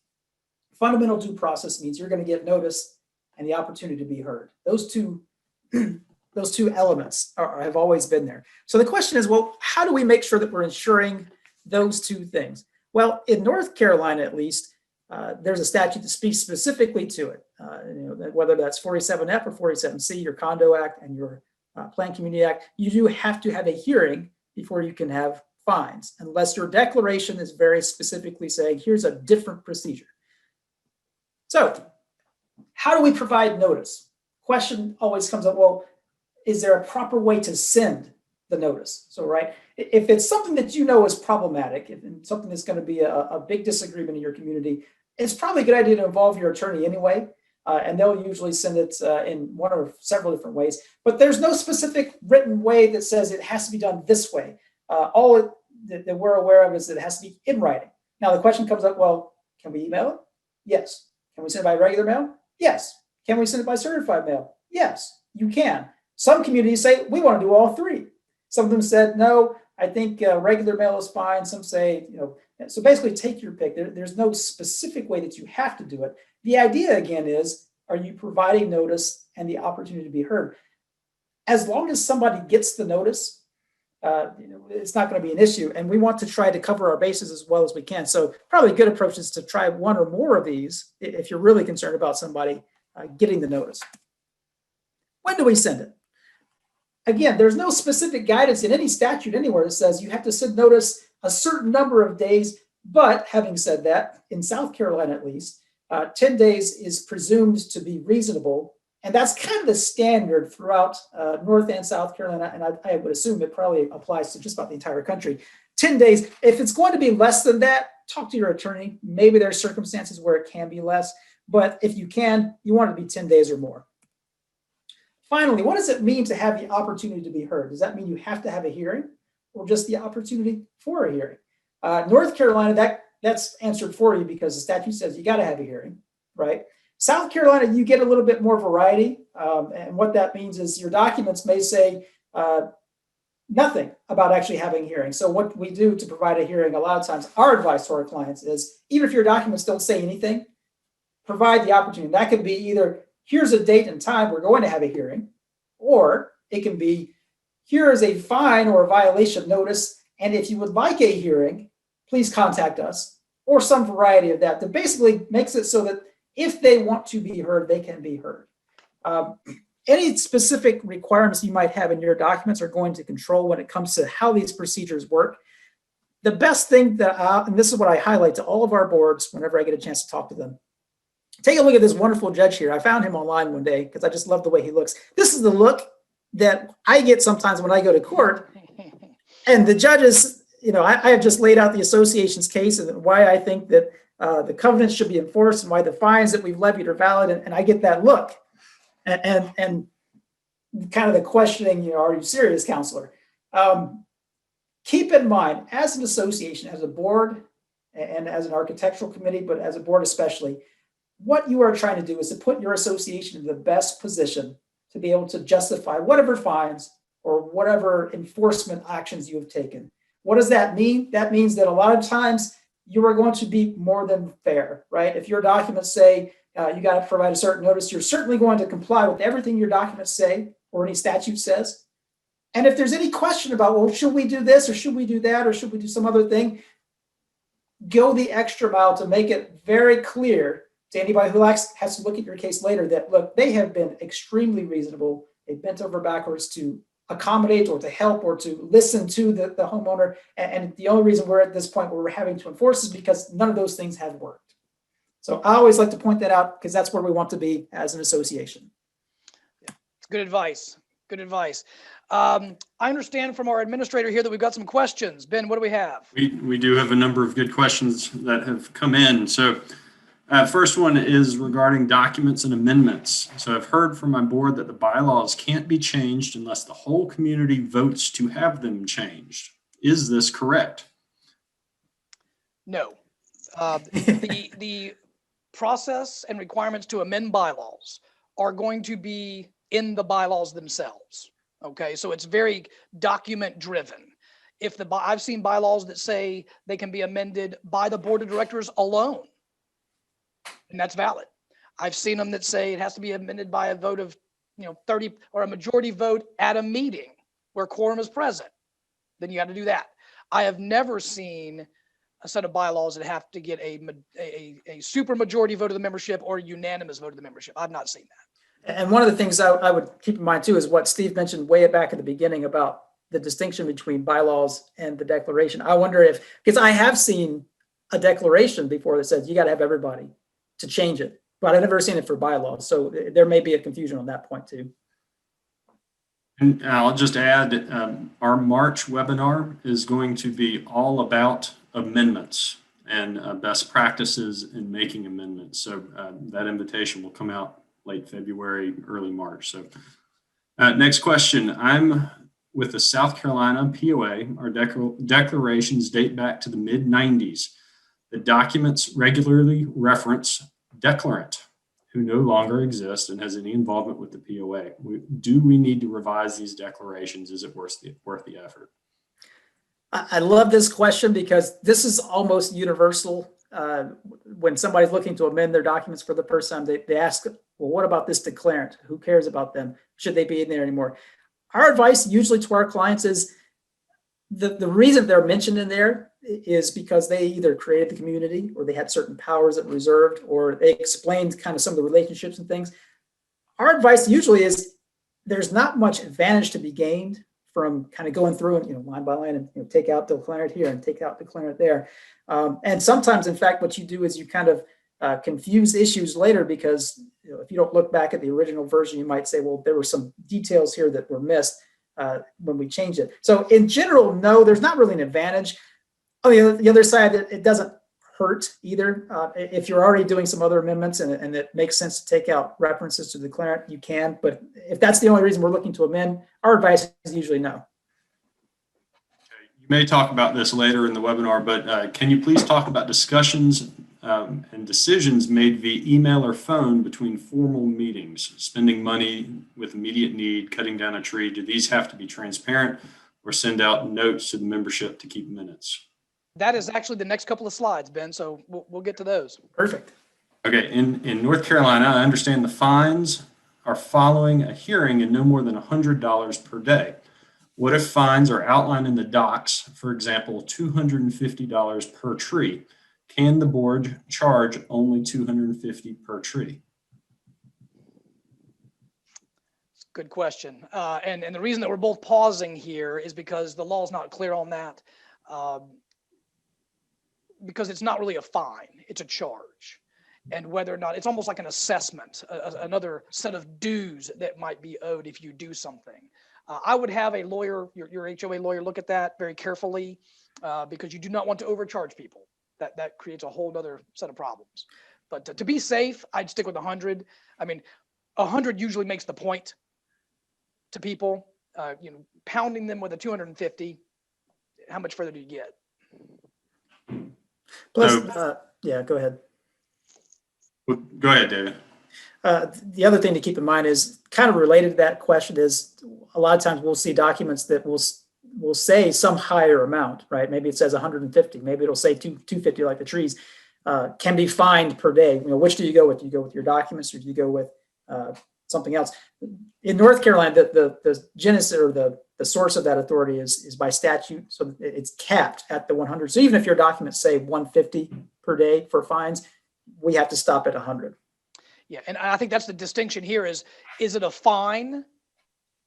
fundamental due process means you're going to get notice and the opportunity to be heard. Those two elements have always been there. So the question is, well, how do we make sure that we're ensuring those two things? Well, in North Carolina, at least, there's a statute that speaks specifically to it. Whether that's 47F or 47C, your Condo Act and your Planned Community Act, you do have to have a hearing before you can have fines, unless your declaration is very specifically saying, here's a different procedure. So how do we provide notice? Question always comes up, well, is there a proper way to send the notice? So, right, if it's something that you know is problematic, if it's something that's going to be a big disagreement in your community, it's probably a good idea to involve your attorney anyway. And they'll usually send it in one or several different ways. But there's no specific written way that says it has to be done this way. All that we're aware of is that it has to be in writing. Now the question comes up, well, can we email it? Yes. Can we send it by regular mail? Yes. Can we send it by certified mail? Yes, you can. Some communities say, we want to do all three. Some of them said, no, I think regular mail is fine. Some say, so basically take your pick. There's no specific way that you have to do it. The idea, again, is, are you providing notice and the opportunity to be heard? As long as somebody gets the notice, it's not going to be an issue. And we want to try to cover our bases as well as we can. So probably a good approach is to try one or more of these if you're really concerned about somebody getting the notice. When do we send it? Again, there's no specific guidance in any statute anywhere that says you have to send notice a certain number of days. But having said that, in South Carolina at least, 10 days is presumed to be reasonable. And that's kind of the standard throughout North and South Carolina. And I would assume it probably applies to just about the entire country. 10 days, if it's going to be less than that, talk to your attorney. Maybe there's circumstances where it can be less. But if you can, you want it to be 10 days or more. Finally, what does it mean to have the opportunity to be heard? Does that mean you have to have a hearing or just the opportunity for a hearing? North Carolina, that's answered for you because the statute says you got to have a hearing, right? South Carolina, you get a little bit more variety. And what that means is your documents may say nothing about actually having a hearing. So what we do to provide a hearing, a lot of times our advice to our clients is, even if your documents don't say anything, provide the opportunity. That could be either, here's a date and time we're going to have a hearing, or it can be, here is a fine or a violation notice, and if you would like a hearing, please contact us, or some variety of that basically makes it so that if they want to be heard, they can be heard. Any specific requirements you might have in your documents are going to control when it comes to how these procedures work. The best thing and this is what I highlight to all of our boards whenever I get a chance to talk to them. Take a look at this wonderful judge here. I found him online one day because I just love the way he looks. This is the look that I get sometimes when I go to court. And the judges, I have just laid out the association's case and why I think that the covenants should be enforced and why the fines that we've levied are valid. And I get that look. And kind of the questioning, are you serious, counselor? Keep in mind, as an association, as a board, and as an architectural committee, but as a board especially, what you are trying to do is to put your association in the best position to be able to justify whatever fines or whatever enforcement actions you have taken. What does that mean? That means that a lot of times you are going to be more than fair, right? If your documents say you got to provide a certain notice, you're certainly going to comply with everything your documents say or any statute says. And if there's any question about, well, should we do this or should we do that or should we do some other thing, go the extra mile to make it very clear to anybody who has to look at your case later that, look, they have been extremely reasonable. They bent over backwards to accommodate or to help or to listen to the homeowner. And the only reason we're at this point where we're having to enforce is because none of those things have worked. So I always like to point that out because that's where we want to be as an association. It's good advice. Good advice. I understand from our administrator here that we've got some questions. Ben, what do we have? We do have a number of good questions that have come in. So first one is regarding documents and amendments. So I've heard from my board that the bylaws can't be changed unless the whole community votes to have them changed. Is this correct? No. The process and requirements to amend bylaws are going to be in the bylaws themselves. Okay, so it's very document driven. I've seen bylaws that say they can be amended by the board of directors alone, and that's valid. I've seen them that say it has to be amended by a vote of 30 or a majority vote at a meeting where quorum is present. Then you got to do that. I have never seen a set of bylaws that have to get a super majority vote of the membership or a unanimous vote of the membership. I've not seen that. And one of the things I would keep in mind too is what Steve mentioned way back at the beginning about the distinction between bylaws and the declaration. I wonder because I have seen a declaration before that says you got to have everybody to change it, but I've never seen it for bylaws. So there may be a confusion on that point too. And I'll just add, our March webinar is going to be all about amendments and best practices in making amendments. So that invitation will come out late February, early March. So next question. I'm with the South Carolina POA. Our declarations date back to the mid-90s. The documents regularly reference declarant, who no longer exists and has any involvement with the POA. Do we need to revise these declarations? Is it worth the effort? I love this question because this is almost universal. When somebody's looking to amend their documents for the first time, they ask, well, what about this declarant? Who cares about them? Should they be in there anymore? Our advice usually to our clients is the reason they're mentioned in there is because they either created the community or they had certain powers that were reserved, or they explained kind of some of the relationships and things. Our advice usually is there's not much advantage to be gained from kind of going through and line by line and take out the declarant here and take out the declarant there. And sometimes, in fact, what you do is you kind of confuse issues later because if you don't look back at the original version, you might say, well, there were some details here that were missed when we changed it. So in general, no, there's not really an advantage. On the other side, it doesn't hurt either. If you're already doing some other amendments and it makes sense to take out references to the declarant, you can. But if that's the only reason we're looking to amend, our advice is usually no. You may talk about this later in the webinar, but can you please talk about discussions and decisions made via email or phone between formal meetings, spending money with immediate need, cutting down a tree? Do these have to be transparent or send out notes to the membership to keep minutes? That is actually the next couple of slides, Ben, so we'll get to those. Perfect. Okay, in North Carolina, I understand the fines are following a hearing and no more than $100 per day. What if fines are outlined in the docs, for example, $250 per tree? Can the board charge only $250 per tree? Good question. And the reason that we're both pausing here is because the law is not clear on that. Because it's not really a fine, it's a charge. And whether or not, it's almost like an assessment, another set of dues that might be owed if you do something. I would have a lawyer, your HOA lawyer, look at that very carefully because you do not want to overcharge people. That creates a whole other set of problems. But to be safe, I'd stick with 100. I mean, 100 usually makes the point to people. Pounding them with a 250, how much further do you get? Plus, yeah, go ahead. Go ahead, David. The other thing to keep in mind is kind of related to that question is a lot of times we'll see documents that will say some higher amount, right? Maybe it says 150, maybe it'll say 250 like the trees, can be fined per day. Which do you go with? Do you go with your documents or do you go with something else? In North Carolina, the genesis or the source of that authority is by statute. So it's capped at the 100. So even if your documents say 150 per day for fines, we have to stop at 100. Yeah, and I think that's the distinction here is it a fine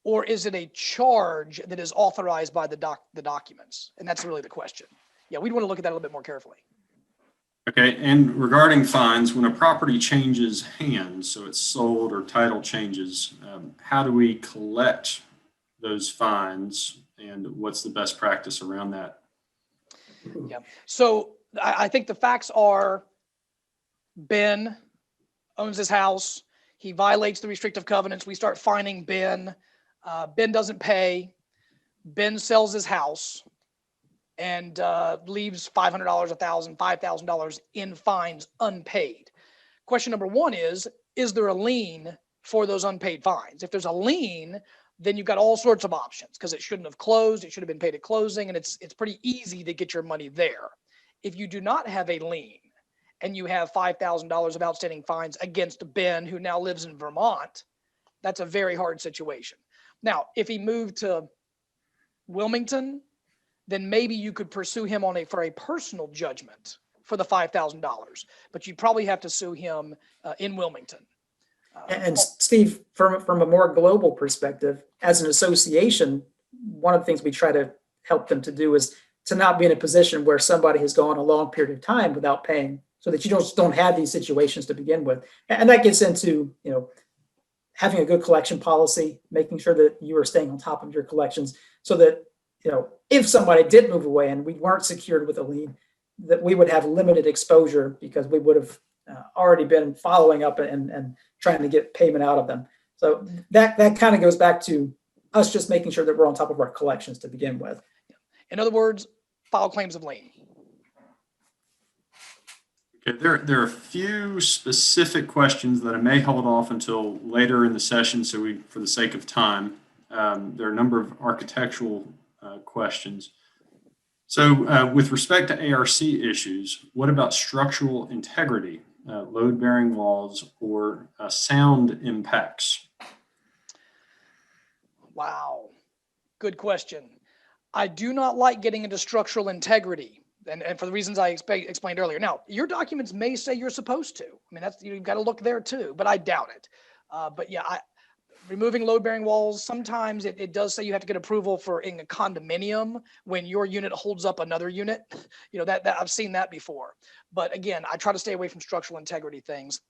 or is it a charge that is authorized by the documents? And that's really the question. Yeah, we'd want to look at that a little bit more carefully. Okay, and regarding fines, when a property changes hands, so it's sold or title changes, how do we collect those fines and what's the best practice around that? Yeah. So I think the facts are Ben owns his house. He violates the restrictive covenants. We start fining Ben. Ben doesn't pay. Ben sells his house and leaves $500, $1,000, $5,000 in fines unpaid. Question number one is there a lien for those unpaid fines? If there's a lien, then you've got all sorts of options because it shouldn't have closed. It should have been paid at closing, and it's pretty easy to get your money there. If you do not have a lien and you have $5,000 of outstanding fines against Ben, who now lives in Vermont, that's a very hard situation. Now, if he moved to Wilmington, then maybe you could pursue him for a personal judgment for the $5,000, but you'd probably have to sue him in Wilmington. And Steve, from a more global perspective, as an association, one of the things we try to help them to do is to not be in a position where somebody has gone a long period of time without paying, so that you don't have these situations to begin with. And that gets into, having a good collection policy, making sure that you are staying on top of your collections, so that, if somebody did move away and we weren't secured with a lien, that we would have limited exposure because we would have already been following up and trying to get payment out of them. So that kind of goes back to us just making sure that we're on top of our collections to begin with. In other words, file claims of lien. Okay, there are a few specific questions that I may hold off until later in the session, for the sake of time. There are a number of architectural questions. So with respect to ARC issues, what about structural integrity, load-bearing walls, or sound impacts? Wow, good question. I do not like getting into structural integrity, and for the reasons I explained earlier. Now, your documents may say you're supposed to. I mean, you've got to look there too, but I doubt it. But yeah, removing load-bearing walls, sometimes it does say you have to get approval for in a condominium when your unit holds up another unit. That I've seen that before. But again, I try to stay away from structural integrity things.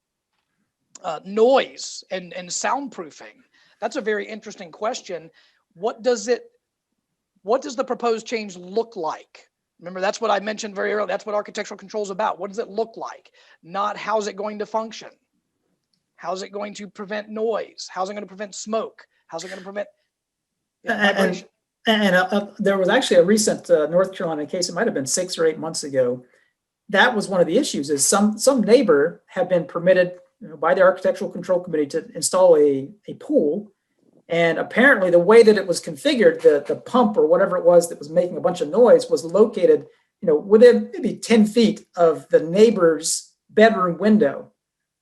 Noise and soundproofing. That's a very interesting question. What does the proposed change look like? Remember, that's what I mentioned very early. That's what architectural control is about. What does it look like? Not how's it going to function? How's it going to prevent noise? How's it going to prevent smoke? How's it going to prevent vibration? And there was actually a recent North Carolina case. It might have been 6 or 8 months ago. That was one of the issues. Is some neighbor had been permitted by the Architectural Control Committee to install a pool, and apparently the way that it was configured, the pump or whatever it was that was making a bunch of noise was located, within maybe 10 feet of the neighbor's bedroom window.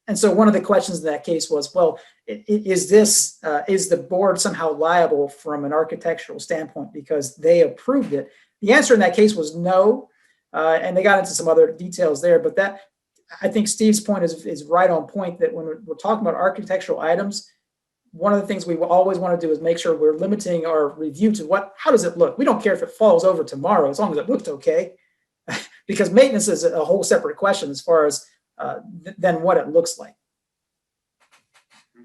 And so one of the questions in that case was, well, is the board somehow liable from an architectural standpoint because they approved it? The answer in that case was no. And they got into some other details there, but that, I think Steve's point is right on point, that when we're talking about architectural items, one of the things we always want to do is make sure we're limiting our review to how does it look? We don't care if it falls over tomorrow, as long as it looked okay, because maintenance is a whole separate question as far as than what it looks like.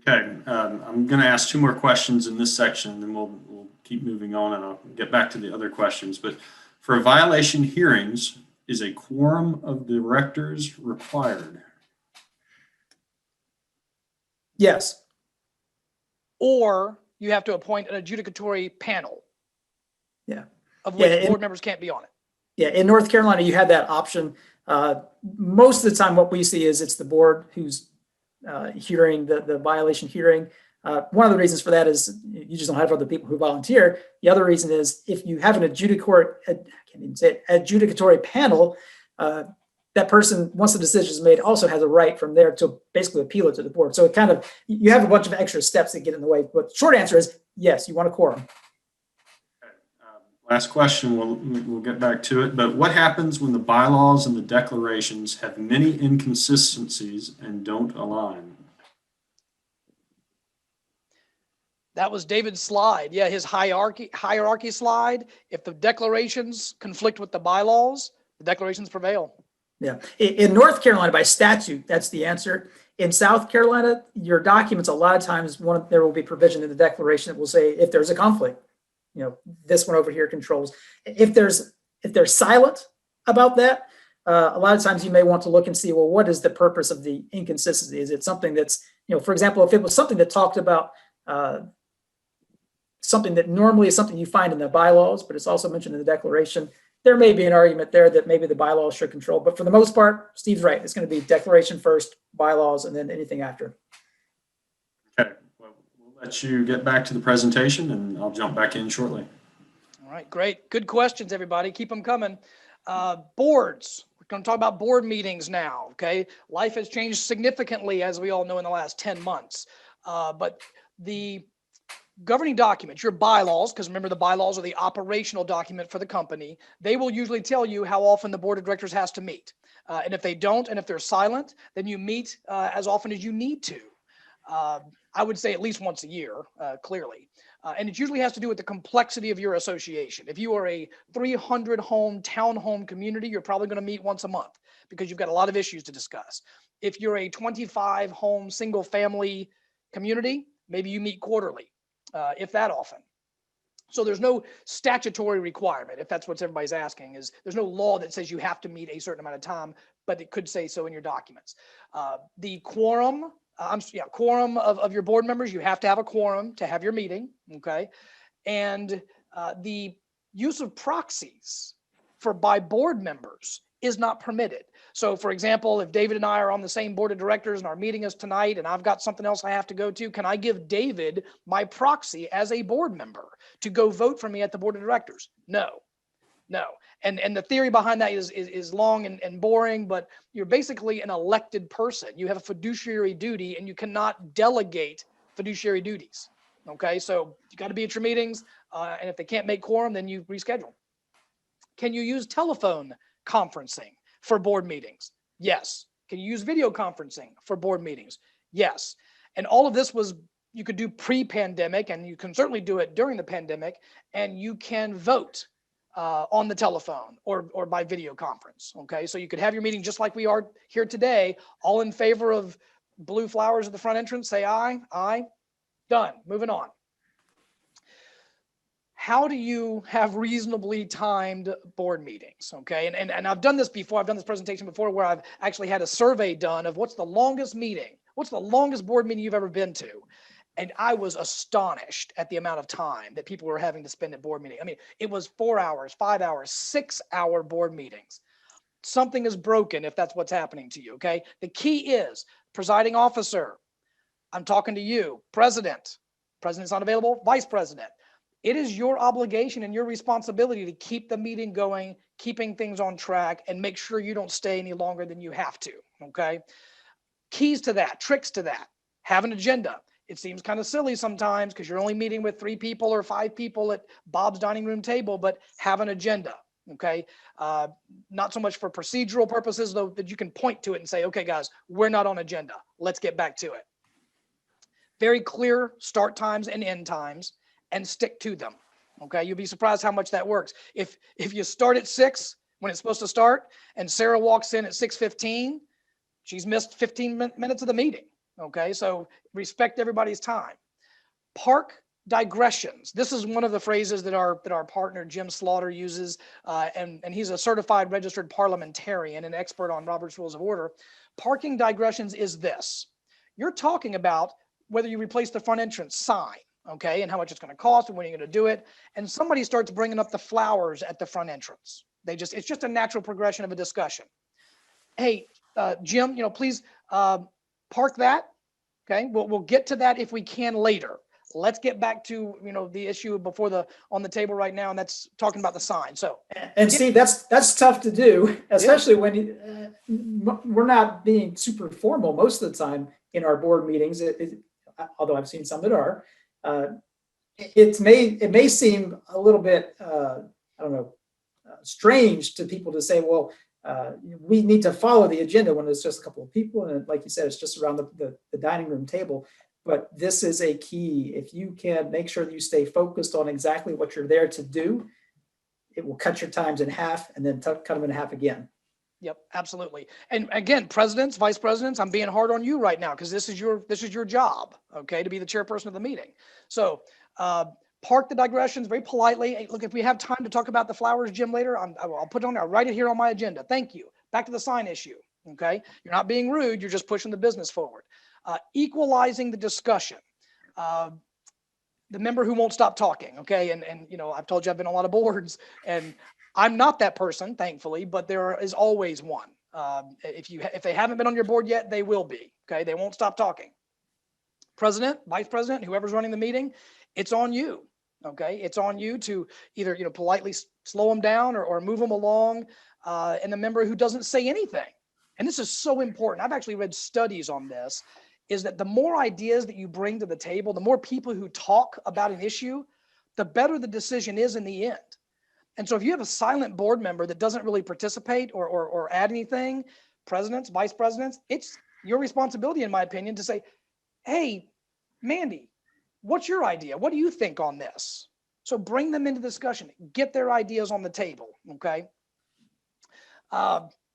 Okay, I'm going to ask 2 more questions in this section, and then we'll keep moving on, and I'll get back to the other questions. But for violation hearings, is a quorum of directors required? Yes. Or you have to appoint an adjudicatory panel. Yeah. Of which board members can't be on it. Yeah, in North Carolina, you had that option. Most of the time, what we see is it's the board who's hearing the violation hearing. One of the reasons for that is you just don't have other people who volunteer. The other reason is if you have an adjudicatory panel, that person, once the decision is made, also has a right from there to basically appeal it to the board. So you have a bunch of extra steps that get in the way. But the short answer is yes, you want a quorum. Last question, we'll get back to it, but what happens when the bylaws and the declarations have many inconsistencies and don't align? That was David's slide. Yeah, his hierarchy slide. If the declarations conflict with the bylaws, the declarations prevail. Yeah. In North Carolina, by statute, that's the answer. In South Carolina, your documents, a lot of times, there will be provision in the declaration that will say if there's a conflict, this one over here controls. If they're silent about that, a lot of times you may want to look and see, well, what is the purpose of the inconsistency? Is it something that's, for example, if it was something that talked about something that normally is something you find in the bylaws, but it's also mentioned in the declaration, there may be an argument there that maybe the bylaws should control. But for the most part, Steve's right. It's going to be declaration first, bylaws, and then anything after. Okay, well, we'll let you get back to the presentation and I'll jump back in shortly. All right, great. Good questions, everybody. Keep them coming. Boards. We're going to talk about board meetings now, okay? Life has changed significantly, as we all know, in the last 10 months. But the governing documents, your bylaws, because remember the bylaws are the operational document for the company, they will usually tell you how often the board of directors has to meet. And if they don't, and if they're silent, then you meet as often as you need to. I would say at least once a year, clearly. And it usually has to do with the complexity of your association. If you are a 300 home townhome community, you're probably going to meet once a month because you've got a lot of issues to discuss. If you're a 25 home single family community, maybe you meet quarterly, if that often. So there's no statutory requirement, if that's what everybody's asking, is there's no law that says you have to meet a certain amount of time, but it could say so in your documents. The quorum, quorum of your board members, you have to have a quorum to have your meeting, okay? And the use of proxies by board members is not permitted. So for example, if David and I are on the same board of directors and our meeting is tonight and I've got something else I have to go to, can I give David my proxy as a board member to go vote for me at the board of directors? No. And the theory behind that is long and boring, but you're basically an elected person. You have a fiduciary duty and you cannot delegate fiduciary duties. Okay, so you got to be at your meetings, and if they can't make quorum, then you reschedule. Can you use telephone conferencing for board meetings? Yes. Can you use video conferencing for board meetings? Yes. And all of this you could do pre-pandemic, and you can certainly do it during the pandemic, and you can vote on the telephone or by video conference. Okay, so you could have your meeting just like we are here today. All in favor of blue flowers at the front entrance, say aye. Aye. Done. Moving on. How do you have reasonably timed board meetings? Okay, and I've done this before. I've done this presentation before where I've actually had a survey done of what's the longest meeting, what's the longest board meeting you've ever been to. And I was astonished at the amount of time that people were having to spend at board meetings. I mean, it was 4 hours, 5 hours, 6-hour board meetings. Something is broken if that's what's happening to you, okay? The key is presiding officer. I'm talking to you, president's not available, vice president. It is your obligation and your responsibility to keep the meeting going, keeping things on track, and make sure you don't stay any longer than you have to, okay? Keys to that, tricks to that, have an agenda. It seems kind of silly sometimes because you're only meeting with 3 people or 5 people at Bob's dining room table, but have an agenda, okay? Not so much for procedural purposes, though, that you can point to it and say, okay, guys, we're not on agenda. Let's get back to it. Very clear start times and end times, and stick to them, okay? You'll be surprised how much that works. If you start at 6 when it's supposed to start and Sarah walks in at 6:15, she's missed 15 minutes of the meeting. Okay, so respect everybody's time. Park digressions. This is one of the phrases that our partner Jim Slaughter uses, and he's a certified registered parliamentarian and expert on Robert's Rules of Order. Parking digressions is this. You're talking about whether you replace the front entrance sign, okay, and how much it's going to cost and when you're going to do it, and somebody starts bringing up the flowers at the front entrance. It's just a natural progression of a discussion. Hey, Jim, please park that. Okay, we'll get to that if we can later. Let's get back to the issue on the table right now, and that's talking about the sign. So, and Steve, that's tough to do, especially when we're not being super formal most of the time in our board meetings. Although I've seen some that are, it may seem a little bit strange to people to say, well, we need to follow the agenda when it's just a couple of people. And like you said, it's just around the dining room table. But this is a key. If you can make sure that you stay focused on exactly what you're there to do, it will cut your times in half and then cut them in half again. Yep, absolutely. And again, presidents, vice presidents, I'm being hard on you right now because this is your job, okay, to be the chairperson of the meeting. So park the digressions very politely. Hey, look, if we have time to talk about the flowers, Jim, later, I'll put it on there. I'll write it here on my agenda. Thank you. Back to the sign issue. Okay. You're not being rude. You're just pushing the business forward. Equalizing the discussion. The member who won't stop talking. Okay. And, you know, I've told you I've been on a lot of boards, and I'm not that person, thankfully, but there is always one. If they haven't been on your board yet, they will be. Okay. They won't stop talking. President, vice president, whoever's running the meeting, it's on you. Okay. It's on you to either, you know, politely slow them down or move them along. And the member who doesn't say anything. And this is so important. I've actually read studies on this, is that the more ideas that you bring to the table, the more people who talk about an issue, the better the decision is in the end. And so if you have a silent board member that doesn't really participate or add anything, presidents, vice presidents, it's your responsibility, in my opinion, to say, hey, Mandy, what's your idea? What do you think on this? So bring them into discussion, get their ideas on the table. Okay.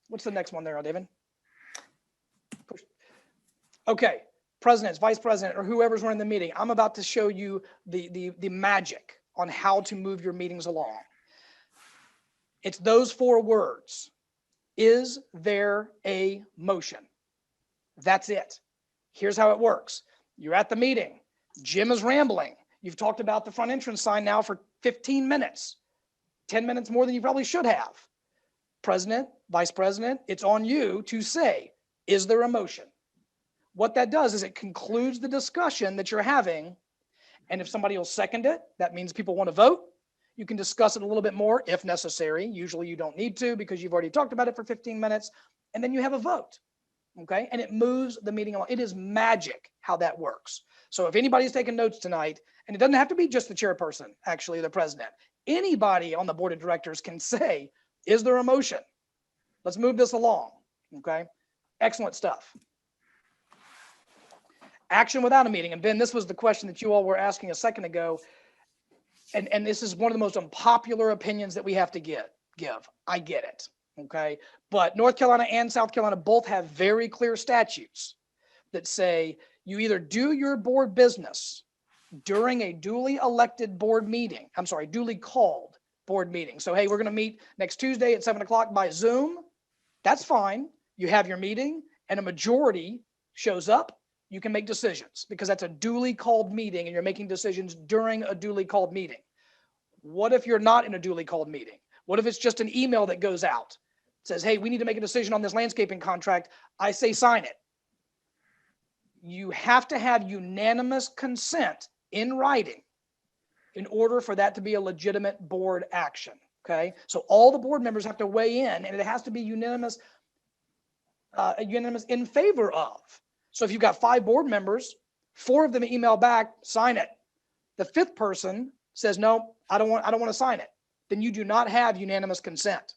What's the next one there, David? Okay. Presidents, vice president, or whoever's running the meeting, I'm about to show you the magic on how to move your meetings along. It's those 4 words. Is there a motion? That's it. Here's how it works. You're at the meeting. Jim is rambling. You've talked about the front entrance sign now for 15 minutes, 10 minutes more than you probably should have. President, vice president, it's on you to say, is there a motion? What that does is it concludes the discussion that you're having. And if somebody will second it, that means people want to vote. You can discuss it a little bit more if necessary. Usually you don't need to because you've already talked about it for 15 minutes. And then you have a vote. Okay. And it moves the meeting along. It is magic how that works. So if anybody's taking notes tonight, and it doesn't have to be just the chairperson, actually, the president, anybody on the board of directors can say, is there a motion? Let's move this along. Okay. Excellent stuff. Action without a meeting. And Ben, this was the question that you all were asking a second ago. And this is one of the most unpopular opinions that we have to give. I get it. Okay. But North Carolina and South Carolina both have very clear statutes that say you either do your board business during a duly elected board meeting. I'm sorry, duly called board meeting. So, hey, we're going to meet next Tuesday at 7 o'clock by Zoom. That's fine. You have your meeting and a majority shows up. You can make decisions because that's a duly called meeting and you're making decisions during a duly called meeting. What if you're not in a duly called meeting? What if it's just an email that goes out? It says, hey, we need to make a decision on this landscaping contract. I say sign it. You have to have unanimous consent in writing in order for that to be a legitimate board action. Okay. So all the board members have to weigh in and it has to be unanimous in favor of. So if you've got 5 board members, 4 of them email back, sign it. The 5th person says, no, I don't want to sign it. Then you do not have unanimous consent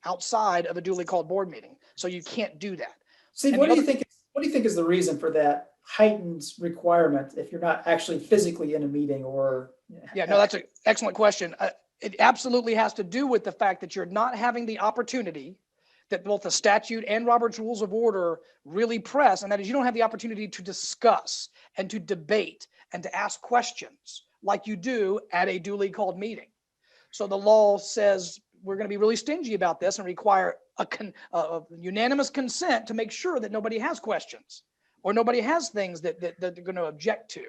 outside of a duly called board meeting. So you can't do that. Steve, what do you think is the reason for that heightened requirement if you're not actually physically in a meeting or? Yeah, no, that's an excellent question. It absolutely has to do with the fact that you're not having the opportunity that both the statute and Robert's Rules of Order really press, and that is you don't have the opportunity to discuss and to debate and to ask questions like you do at a duly called meeting. So the law says we're going to be really stingy about this and require a unanimous consent to make sure that nobody has questions or nobody has things that they're going to object to.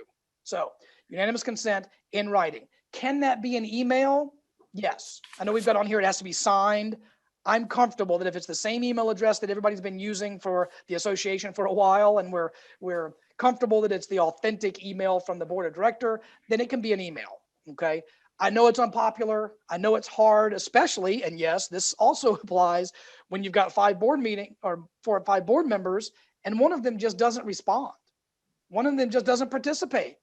So unanimous consent in writing. Can that be an email? Yes. I know we've got on here, it has to be signed. I'm comfortable that if it's the same email address that everybody's been using for the association for a while, and we're comfortable that it's the authentic email from the board of director, then it can be an email. Okay. I know it's unpopular. I know it's hard, especially, and yes, this also applies when you've got 5 board meeting or 4 or 5 board members, and one of them just doesn't respond. One of them just doesn't participate.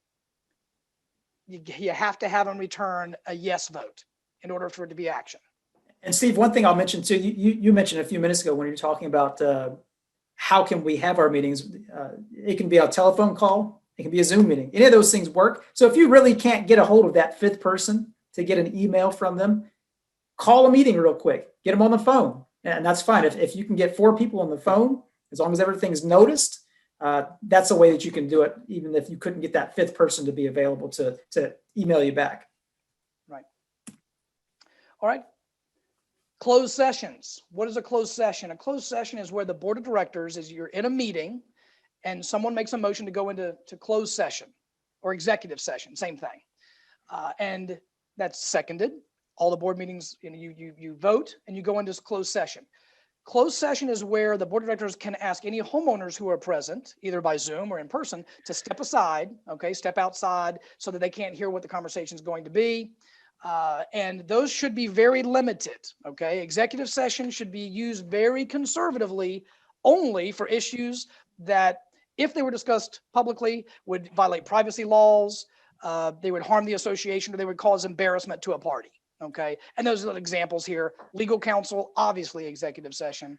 You have to have them return a yes vote in order for it to be action. And Steve, one thing I'll mention too, you mentioned a few minutes ago when you're talking about how can we have our meetings, it can be a telephone call, it can be a Zoom meeting, any of those things work. So if you really can't get a hold of that 5th person to get an email from them, call a meeting real quick, get them on the phone, and that's fine. If you can get 4 people on the phone, as long as everything's noticed, that's a way that you can do it, even if you couldn't get that 5th person to be available to email you back. All right. Closed sessions. What is a closed session? A closed session is where the board of directors is you're in a meeting and someone makes a motion to go into closed session or executive session, same thing. And that's seconded. All the board meetings, you vote and you go into closed session. Closed session is where the board of directors can ask any homeowners who are present, either by Zoom or in person, to step aside, okay, step outside so that they can't hear what the conversation is going to be. And those should be very limited, okay? Executive session should be used very conservatively only for issues that, if they were discussed publicly, would violate privacy laws, they would harm the association, or they would cause embarrassment to a party. Okay, and those are examples here. Legal counsel, obviously executive session,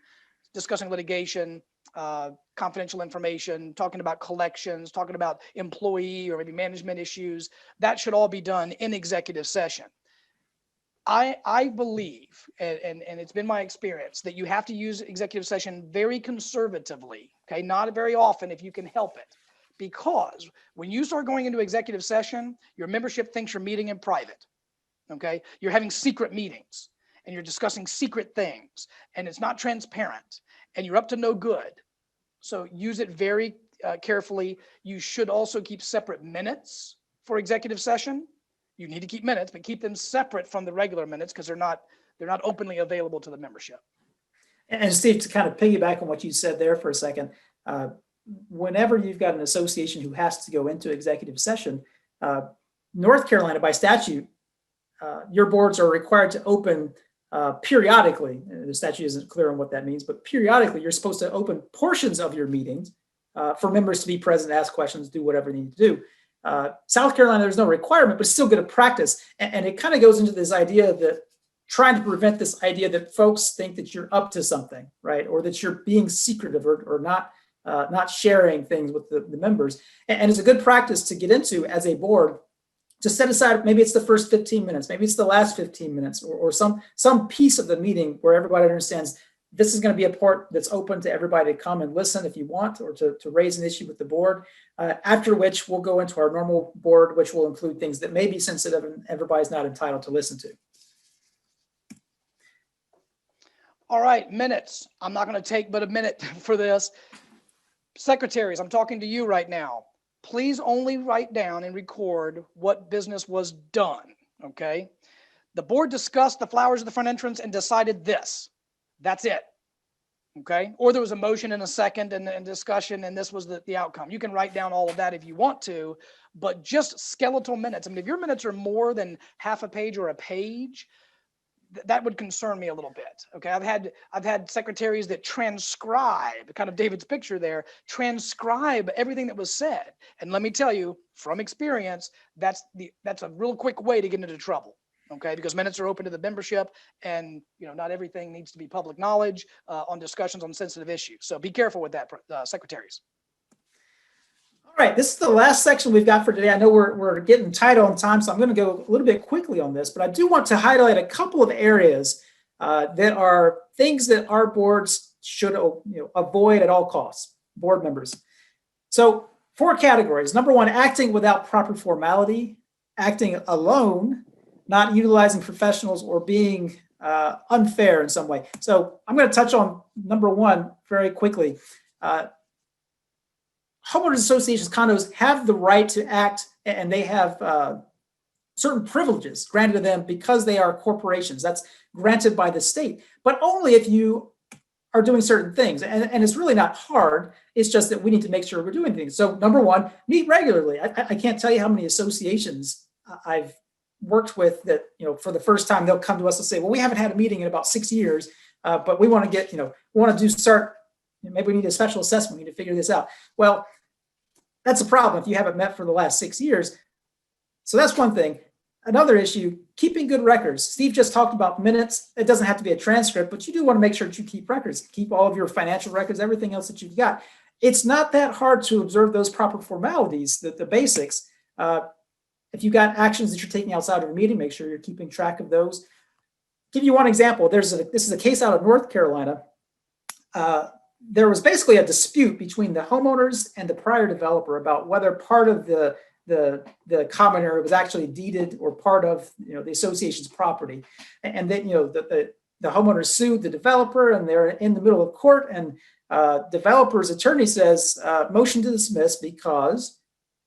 discussing litigation, confidential information, talking about collections, talking about employee or maybe management issues. That should all be done in executive session. I believe, and it's been my experience, that you have to use executive session very conservatively, okay? Not very often if you can help it. Because when you start going into executive session, your membership thinks you're meeting in private. Okay, you're having secret meetings and you're discussing secret things and it's not transparent and you're up to no good. So use it very carefully. You should also keep separate minutes for executive session. You need to keep minutes, but keep them separate from the regular minutes because they're not openly available to the membership. And Steve, to kind of piggyback on what you said there for a second, whenever you've got an association who has to go into executive session, North Carolina by statute, your boards are required to open periodically. The statute isn't clear on what that means, but periodically you're supposed to open portions of your meetings for members to be present, ask questions, do whatever they need to do. South Carolina, there's no requirement, but it's still good at practice. And it kind of goes into this idea that trying to prevent this idea that folks think that you're up to something, right? Or that you're being secretive or not sharing things with the members. And it's a good practice to get into as a board, to set aside, maybe it's the first 15 minutes, maybe it's the last 15 minutes, or some piece of the meeting where everybody understands this is going to be a part that's open to everybody to come and listen if you want, or to raise an issue with the board, after which we'll go into our normal board, which will include things that may be sensitive and everybody's not entitled to listen to. All right, minutes. I'm not going to take but a minute for this. Secretaries, I'm talking to you right now. Please only write down and record what business was done, okay? The board discussed the flowers at the front entrance and decided this. That's it, okay? Or there was a motion and a second and discussion, and this was the outcome. You can write down all of that if you want to, but just skeletal minutes. I mean, if your minutes are more than half a page or a page, that would concern me a little bit. Okay, I've had secretaries that transcribe, kind of David's picture there, transcribe everything that was said. And let me tell you, from experience, that's a real quick way to get into trouble. Okay, because minutes are open to the membership, and not everything needs to be public knowledge on discussions on sensitive issues. So be careful with that, secretaries. All right, this is the last section we've got for today. I know we're getting tight on time, so I'm going to go a little bit quickly on this, but I do want to highlight a couple of areas that are things that our boards should avoid at all costs, board members. So 4 categories. Number 1, acting without proper formality, acting alone, not utilizing professionals, or being unfair in some way. So I'm going to touch on number 1 very quickly. Homeowners associations, condos have the right to act, and they have certain privileges granted to them because they are corporations. That's granted by the state, but only if you are doing certain things. And it's really not hard. It's just that we need to make sure we're doing things. So number 1, meet regularly. I can't tell you how many associations I've worked with that, for the first time, they'll come to us and say, well, we haven't had a meeting in about 6 years, but we want to get, maybe we need a special assessment. We need to figure this out. Well, that's a problem if you haven't met for the last 6 years. So that's one thing. Another issue, keeping good records. Steve just talked about minutes. It doesn't have to be a transcript, but you do want to make sure that you keep records. Keep all of your financial records, everything else that you've got. It's not that hard to observe those proper formalities, the basics. If you've got actions that you're taking outside of a meeting, make sure you're keeping track of those. Give you one example. This is a case out of North Carolina. There was basically a dispute between the homeowners and the prior developer about whether part of the the common area was actually deeded or part of, the association's property. And then, the homeowner sued the developer, and they're in the middle of court, and developer's attorney says, motion to dismiss because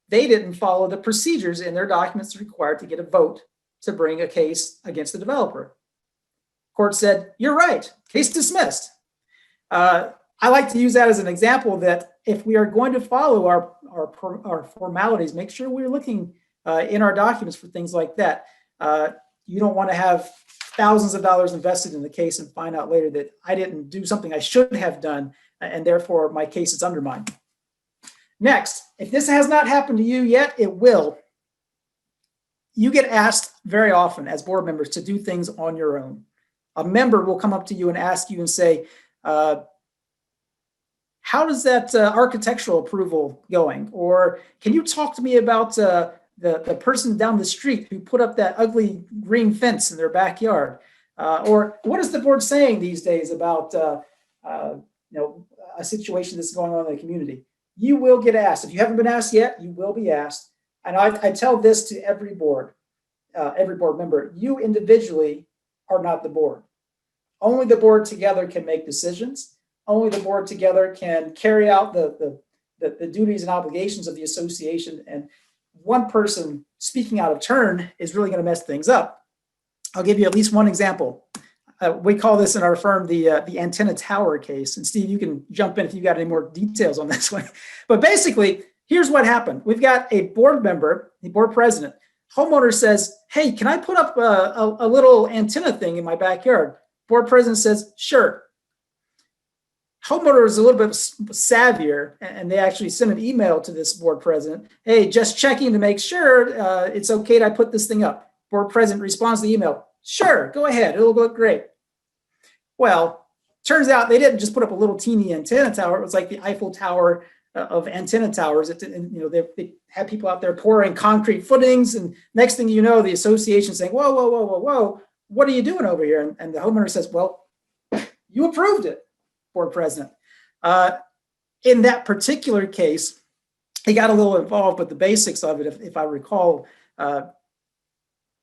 they didn't follow the procedures in their documents required to get a vote to bring a case against the developer. Court said, you're right, case dismissed. I like to use that as an example that if we are going to follow our formalities, make sure we're looking in our documents for things like that. You don't want to have thousands of dollars invested in the case and find out later that I didn't do something I should have done, and therefore my case is undermined. Next, if this has not happened to you yet, it will. You get asked very often as board members to do things on your own. A member will come up to you and ask you and say, how does that architectural approval going? Or can you talk to me about the person down the street who put up that ugly green fence in their backyard? Or what is the board saying these days about a situation that's going on in the community? You will get asked. If you haven't been asked yet, you will be asked. And I tell this to every board member: you individually are not the board. Only the board together can make decisions. Only the board together can carry out the duties and obligations of the association. And one person speaking out of turn is really going to mess things up. I'll give you at least one example. We call this in our firm the antenna tower case. And Steve, you can jump in if you got any more details on this one. But basically, here's what happened. We've got a board member, the board president. Homeowner says, hey, can I put up a little antenna thing in my backyard? Board president says, sure. Homeowner is a little bit savvier, and they actually sent an email to this board president. Hey, just checking to make sure it's okay that I put this thing up. Board president responds to the email, sure, go ahead, it'll look great. Well, turns out they didn't just put up a little teeny antenna tower. It was like the Eiffel Tower of antenna towers. They had people out there pouring concrete footings, and next thing you know, the association saying, whoa, whoa, whoa, whoa, whoa, what are you doing over here? And the homeowner says, well, you approved it, board president. In that particular case, he got a little involved, but the basics of it, if I recall,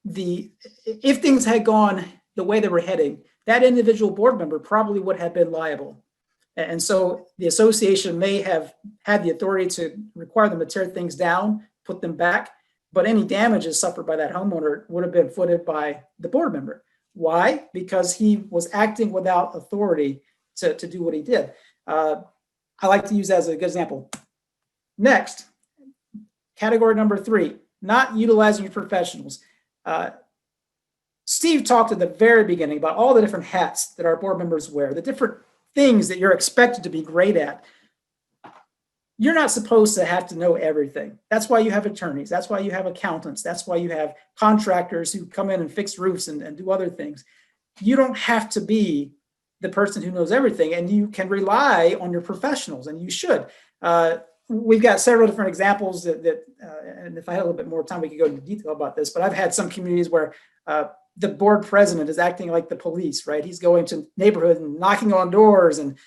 if things had gone the way they were heading, that individual board member probably would have been liable. And so the association may have had the authority to require them to tear things down, put them back, but any damages suffered by that homeowner would have been footed by the board member. Why? Because he was acting without authority to do what he did. I like to use that as a good example. Next, category number 3, not utilizing your professionals. Steve talked at the very beginning about all the different hats that our board members wear, the different things that you're expected to be great at. You're not supposed to have to know everything. That's why you have attorneys. That's why you have accountants. That's why you have contractors who come in and fix roofs and do other things. You don't have to be the person who knows everything, and you can rely on your professionals, and you should. We've got several different examples that and if I had a little bit more time, we could go into detail about this, but I've had some communities where the board president is acting like the police, right? He's going to neighborhoods and knocking on doors and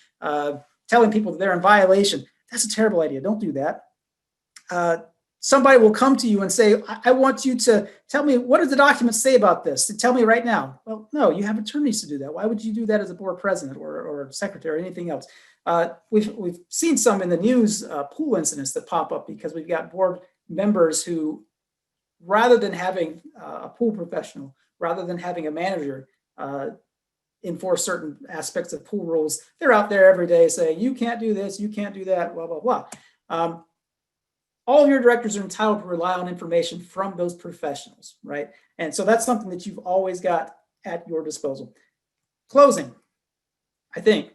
telling people that they're in violation. That's a terrible idea. Don't do that. Somebody will come to you and say, I want you to tell me, what does the document say about this? Tell me right now. Well, no, you have attorneys to do that. Why would you do that as a board president or secretary or anything else? We've seen some in the news pool incidents that pop up because we've got board members who, rather than having a pool professional, rather than having a manager enforce certain aspects of pool rules, they're out there every day saying, you can't do this, you can't do that, blah, blah, blah. All of your directors are entitled to rely on information from those professionals, right? And so that's something that you've always got at your disposal. Closing, I think.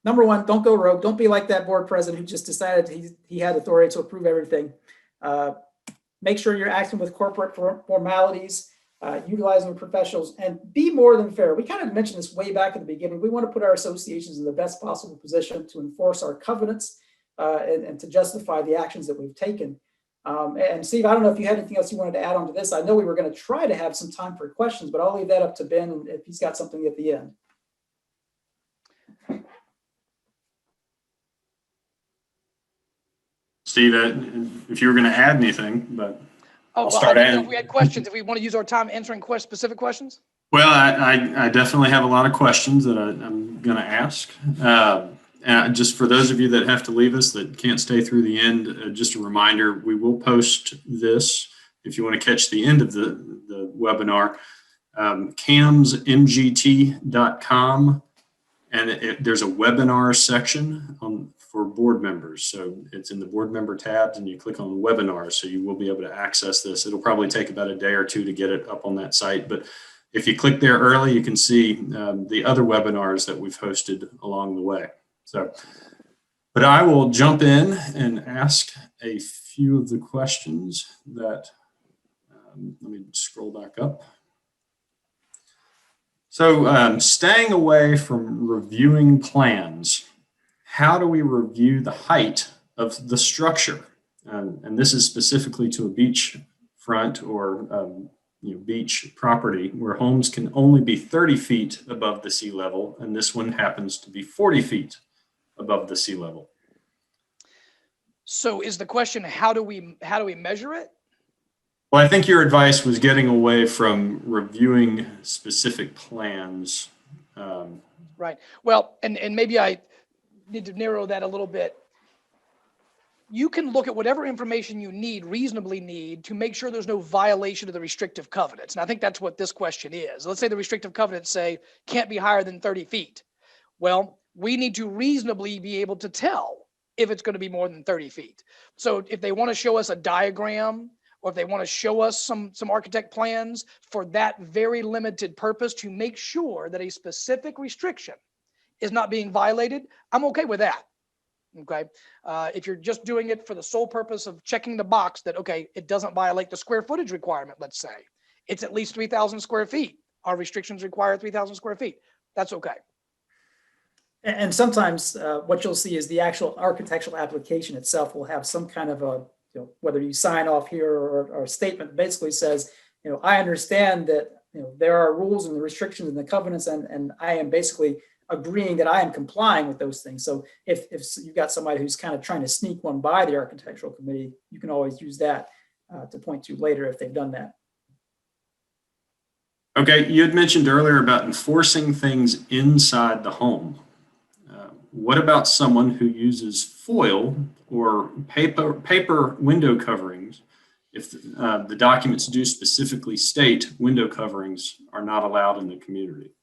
Number 1, don't go rogue. Don't be like that board president who just decided he had authority to approve everything. Make sure you're acting with corporate formalities, utilizing professionals, and be more than fair. We kind of mentioned this way back at the beginning. We want to put our associations in the best possible position to enforce our covenants and to justify the actions that we've taken. And Steve, I don't know if you had anything else you wanted to add on to this. I know we were going to try to have some time for questions, but I'll leave that up to Ben if he's got something at the end. Steve, if you were going to add anything, but Oh, I'll well, I start didn't know adding. if we had questions, if we want to use our time answering specific questions. Well, I definitely have a lot of questions that I'm going to ask. And just for those of you that have to leave us that can't stay through the end, just a reminder, we will post this if you want to catch the end of the webinar, camsmgt.com. And there's a webinar section for board members. So it's in the board member tabs and you click on webinars. So you will be able to access this. It'll probably take about a day or two to get it up on that site. But if you click there early, you can see the other webinars that we've hosted along the way. So, but I will jump in and ask a few of the questions that, let me scroll back up. So staying away from reviewing plans, how do we review the height of the structure? And this is specifically to a beach front or beach property where homes can only be 30 feet above the sea level, and this one happens to be 40 feet above the sea level. So is the question, how do we measure it? Well, I think your advice was getting away from reviewing specific plans. Right. Well, and maybe I need to narrow that a little bit. You can look at whatever information you reasonably need to make sure there's no violation of the restrictive covenants. And I think that's what this question is. Let's say the restrictive covenants say can't be higher than 30 feet. Well, we need to reasonably be able to tell if it's going to be more than 30 feet. So if they want to show us a diagram, or if they want to show us some architect plans for that very limited purpose to make sure that a specific restriction is not being violated, I'm okay with that. Okay. If you're just doing it for the sole purpose of checking the box that, okay, it doesn't violate the square footage requirement, let's say it's at least 3,000 square feet. Our restrictions require 3,000 square feet. That's okay. And sometimes what you'll see is the actual architectural application itself will have some kind of a, whether you sign off here or a statement that basically says, I understand that, there are rules and the restrictions and the covenants, and I am basically agreeing that I am complying with those things. So if you've got somebody who's kind of trying to sneak one by the architectural committee, you can always use that to point to later if they've done that. Okay, you had mentioned earlier about enforcing things inside the home. What about someone who uses foil or paper window coverings if the documents do specifically state window coverings are not allowed in the community?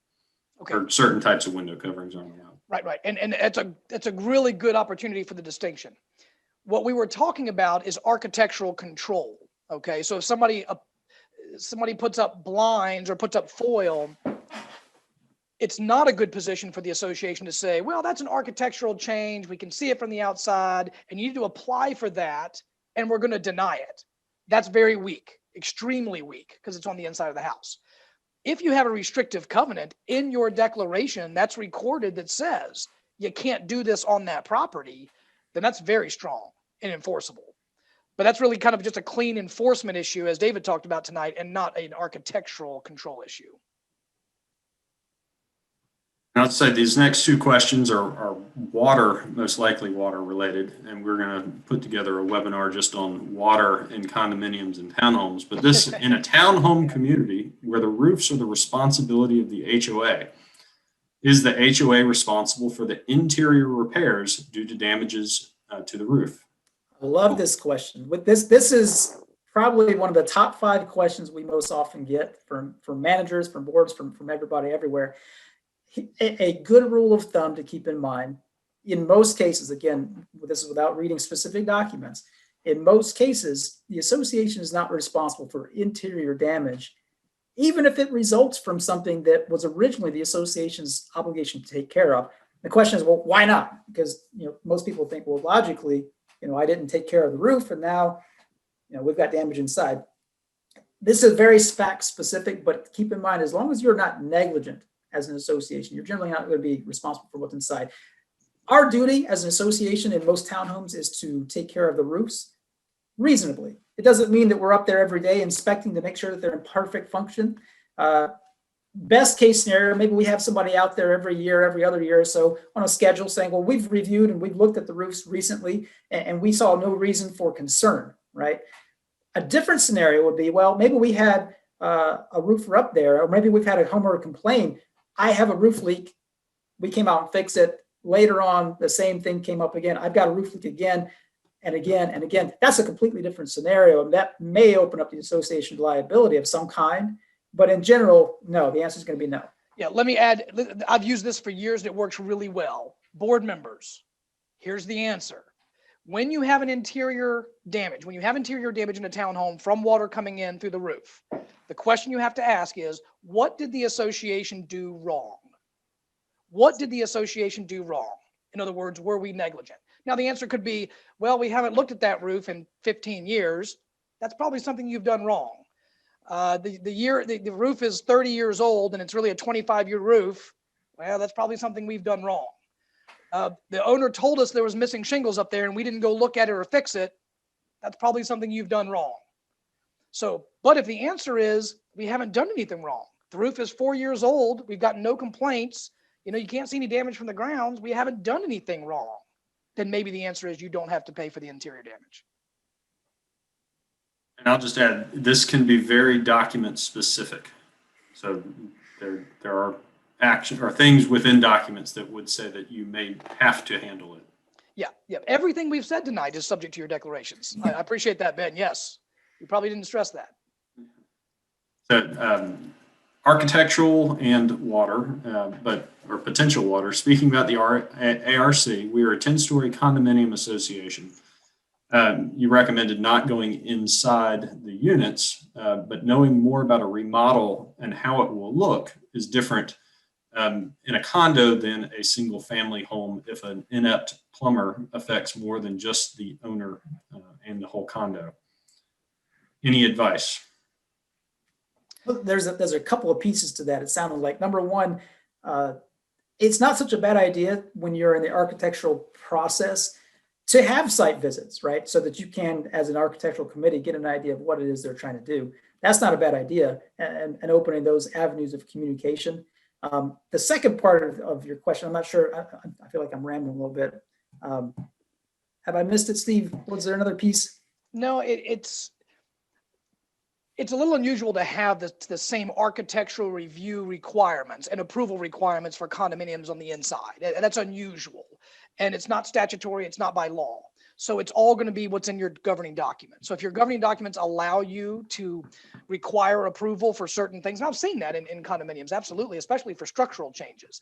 Okay. Or certain types of window coverings aren't allowed. Right. And it's a really good opportunity for the distinction. What we were talking about is architectural control. Okay, so if somebody puts up blinds or puts up foil, it's not a good position for the association to say, well, that's an architectural change. We can see it from the outside and you need to apply for that and we're going to deny it. That's very weak, extremely weak, because it's on the inside of the house. If you have a restrictive covenant in your declaration that's recorded that says you can't do this on that property, then that's very strong and enforceable. But that's really kind of just a clean enforcement issue, as David talked about tonight, and not an architectural control issue. Now, let's say these next two questions are most likely water related, and we're going to put together a webinar just on water in condominiums and townhomes. But this, in a townhome community where the roofs are the responsibility of the HOA, is the HOA responsible for the interior repairs due to damages to the roof? I love this question. With this is probably one of the top 5 questions we most often get from managers, from boards, from everybody everywhere. A good rule of thumb to keep in mind, in most cases, again, this is without reading specific documents, in most cases, the association is not responsible for interior damage, even if it results from something that was originally the association's obligation to take care of. The question is, well, why not? Because most people think, well, logically, I didn't take care of the roof, and now we've got damage inside. This is very fact specific, but keep in mind, as long as you're not negligent as an association, you're generally not going to be responsible for what's inside. Our duty as an association in most townhomes is to take care of the roofs reasonably. It doesn't mean that we're up there every day inspecting to make sure that they're in perfect function. Best case scenario, maybe we have somebody out there every year, every other year or so on a schedule saying, well, we've reviewed and we've looked at the roofs recently and we saw no reason for concern, right? A different scenario would be, well, maybe we had a roofer up there, or maybe we've had a homeowner complain, I have a roof leak. We came out and fixed it. Later on, the same thing came up again. I've got a roof leak again and again and again. That's a completely different scenario. And that may open up the association liability of some kind. But in general, no, the answer is going to be no. Yeah, let me add, I've used this for years and it works really well. Board members, here's the answer. When you have an interior damage, when you have interior damage in a townhome from water coming in through the roof, the question you have to ask is, what did the association do wrong? What did the association do wrong? In other words, were we negligent? Now, the answer could be, well, we haven't looked at that roof in 15 years. That's probably something you've done wrong. The roof is 30 years old and it's really a 25-year roof. Well, that's probably something we've done wrong. The owner told us there was missing shingles up there and we didn't go look at it or fix it. That's probably something you've done wrong. So, but if the answer is we haven't done anything wrong, the roof is 4 years old, we've got no complaints, you can't see any damage from the grounds, we haven't done anything wrong, then maybe the answer is you don't have to pay for the interior damage. And I'll just add, this can be very document specific. So there are action or things within documents that would say that you may have to handle it. Yeah. Everything we've said tonight is subject to your declarations. I appreciate that, Ben. Yes. You probably didn't stress that. So architectural and water, or potential water. Speaking about the ARC, we are a 10-story condominium association. You recommended not going inside the units, but knowing more about a remodel and how it will look is different in a condo than a single family home if an inept plumber affects more than just the owner and the whole condo. Any advice? Well, there's a couple of pieces to that. It sounded like, number one, it's not such a bad idea when you're in the architectural process to have site visits, right? So that you can, as an architectural committee, get an idea of what it is they're trying to do. That's not a bad idea, and opening those avenues of communication. The second part of your question, I'm not sure, I feel like I'm rambling a little bit. Have I missed it, Steve? Was there another piece? No, it's a little unusual to have the same architectural review requirements and approval requirements for condominiums on the inside. That's unusual. And it's not statutory, it's not by law. So it's all going to be what's in your governing document. So if your governing documents allow you to require approval for certain things, and I've seen that in condominiums, absolutely, especially for structural changes,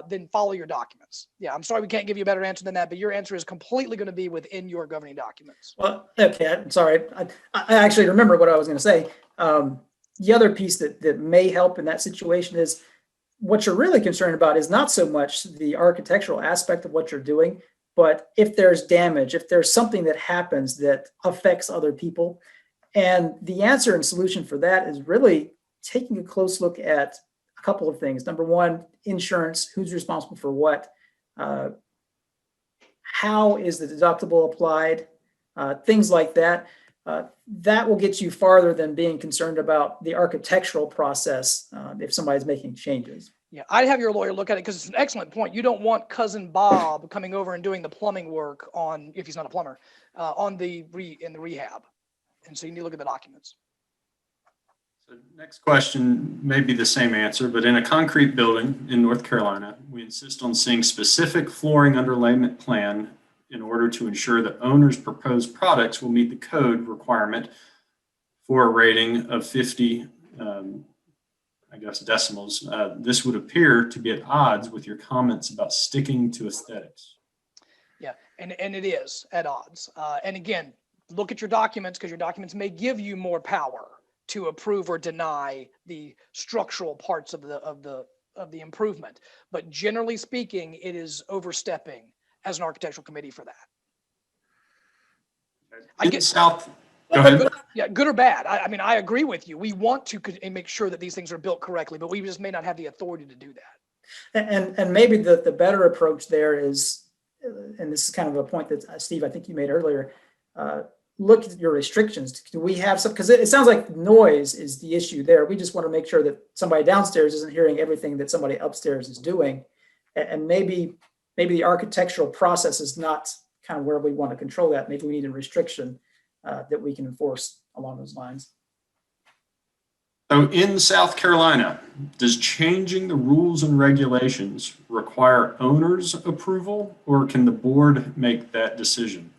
then follow your documents. Yeah, I'm sorry we can't give you a better answer than that, but your answer is completely going to be within your governing documents. Well, okay, I'm sorry. I actually remember what I was going to say. The other piece that may help in that situation is what you're really concerned about is not so much the architectural aspect of what you're doing, but if there's damage, if there's something that happens that affects other people. And the answer and solution for that is really taking a close look at a couple of things. Number one, insurance, who's responsible for what, how is the deductible applied, things like that. That will get you farther than being concerned about the architectural process if somebody's making changes. Yeah, I'd have your lawyer look at it because it's an excellent point. You don't want cousin Bob coming over and doing the plumbing work on, if he's not a plumber, in the rehab. And so you need to look at the documents. So next question may be the same answer, but in a concrete building in North Carolina, we insist on seeing specific flooring underlayment plan in order to ensure that owners' proposed products will meet the code requirement for a rating of 50 decimals. This would appear to be at odds with your comments about sticking to aesthetics. Yeah, and it is at odds. And again, look at your documents because your documents may give you more power to approve or deny the structural parts of the improvement. But generally speaking, it is overstepping as an architectural committee for that. I get South. Go ahead. Good or bad. I mean, I agree with you. We want to make sure that these things are built correctly, but we just may not have the authority to do that. And maybe the better approach there is, and this is kind of a point that Steve, I think you made earlier, look at your restrictions. Do we have some, because it sounds like noise is the issue there. We just want to make sure that somebody downstairs isn't hearing everything that somebody upstairs is doing. And maybe the architectural process is not kind of where we want to control that. Maybe we need a restriction that we can enforce along those lines. So in South Carolina, does changing the rules and regulations require owner's approval, or can the board make that decision?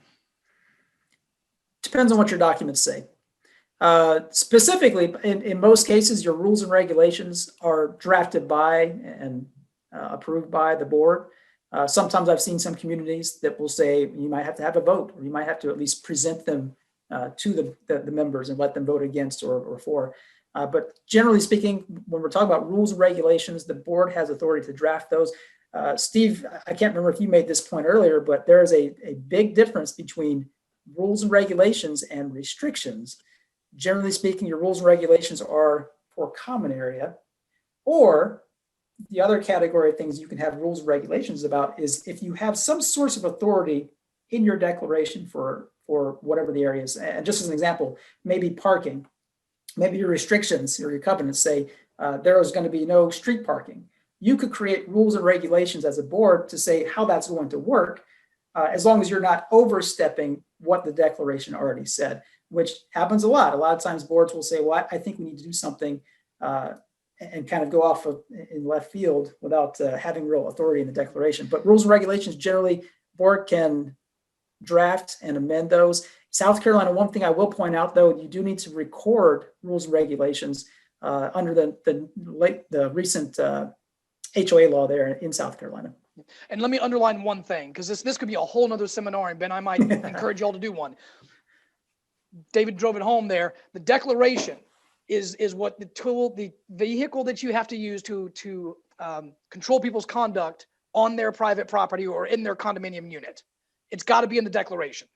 Depends on what your documents say. Specifically, in most cases, your rules and regulations are drafted by and approved by the board. Sometimes I've seen some communities that will say you might have to have a vote, or you might have to at least present them to the members and let them vote against or for. But generally speaking, when we're talking about rules and regulations, the board has authority to draft those. Steve, I can't remember if you made this point earlier, but there is a big difference between rules and regulations and restrictions. Generally speaking, your rules and regulations are for common area, or the other category of things you can have rules and regulations about is if you have some source of authority in your declaration for whatever the area is. And just as an example, maybe parking. Maybe your restrictions or your covenants say there is going to be no street parking. You could create rules and regulations as a board to say how that's going to work, as long as you're not overstepping what the declaration already said, which happens a lot. A lot of times boards will say, well, I think we need to do something and kind of go off in left field without having real authority in the declaration. But rules and regulations, generally, board can draft and amend those. South Carolina, one thing I will point out, though, you do need to record rules and regulations under the recent HOA law there in South Carolina. And let me underline one thing, because this could be a whole nother seminar, and Ben, I might encourage you all to do one. David drove it home there. The declaration is what the vehicle that you have to use to control people's conduct on their private property or in their condominium unit. It's got to be in the declaration.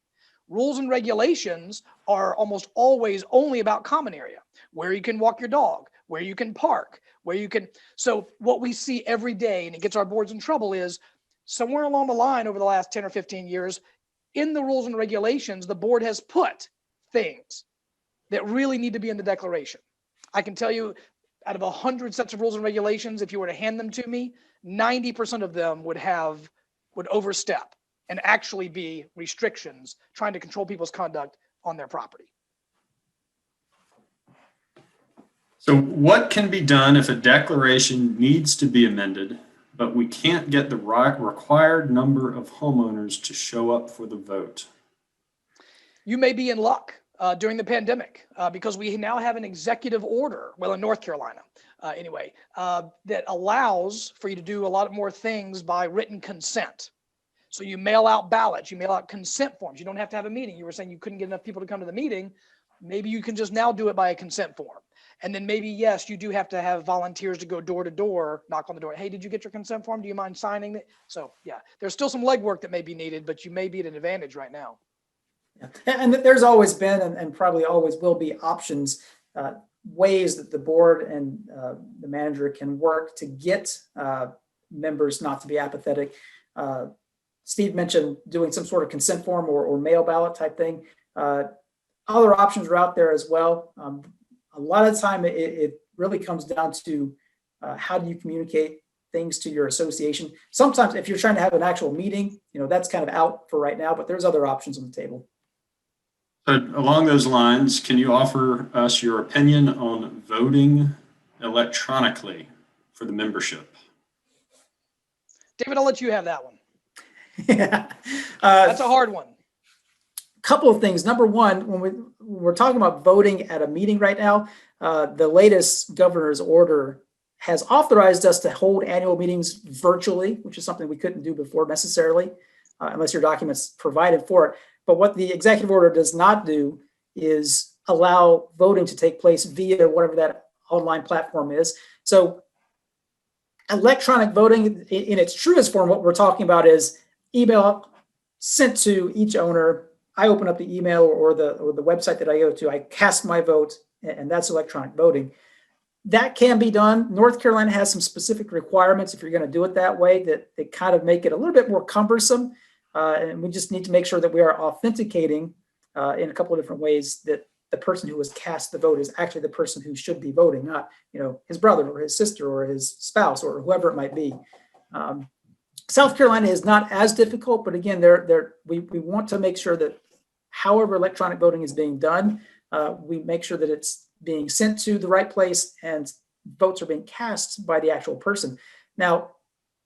Rules and regulations are almost always only about common area, where you can walk your dog, where you can park, where you can. So what we see every day, and it gets our boards in trouble, is somewhere along the line over the last 10 or 15 years, in the rules and regulations, the board has put things that really need to be in the declaration. I can tell you, out of 100 sets of rules and regulations, if you were to hand them to me, 90% of them would overstep and actually be restrictions trying to control people's conduct on their property. So what can be done if a declaration needs to be amended, but we can't get the required number of homeowners to show up for the vote? You may be in luck during the pandemic because we now have an executive order, well, in North Carolina anyway, that allows for you to do a lot more things by written consent. So you mail out ballots, you mail out consent forms. You don't have to have a meeting. You were saying you couldn't get enough people to come to the meeting. Maybe you can just now do it by a consent form. And then maybe, yes, you do have to have volunteers to go door to door, knock on the door. Hey, did you get your consent form? Do you mind signing it? So yeah, there's still some legwork that may be needed, but you may be at an advantage right now. Yeah. And there's always been and probably always will be options, ways that the board and the manager can work to get members not to be apathetic. Steve mentioned doing some sort of consent form or mail ballot type thing. Other options are out there as well. A lot of the time it really comes down to how do you communicate things to your association. Sometimes if you're trying to have an actual meeting, that's kind of out for right now, but there's other options on the table. Along those lines, can you offer us your opinion on voting electronically for the membership? David, I'll let you have that one. Yeah. That's a hard one. Couple of things. Number one, when we're talking about voting at a meeting right now, the latest governor's order has authorized us to hold annual meetings virtually, which is something we couldn't do before necessarily, unless your documents provided for it. But what the executive order does not do is allow voting to take place via whatever that online platform is. So electronic voting in its truest form, what we're talking about is email sent to each owner. I open up the email or the website that I go to, I cast my vote, and that's electronic voting. That can be done. North Carolina has some specific requirements if you're going to do it that way that kind of make it a little bit more cumbersome. And we just need to make sure that we are authenticating in a couple of different ways that the person who was cast the vote is actually the person who should be voting, not his brother or his sister or his spouse or whoever it might be. South Carolina is not as difficult, but again, we want to make sure that however electronic voting is being done, we make sure that it's being sent to the right place and votes are being cast by the actual person. Now,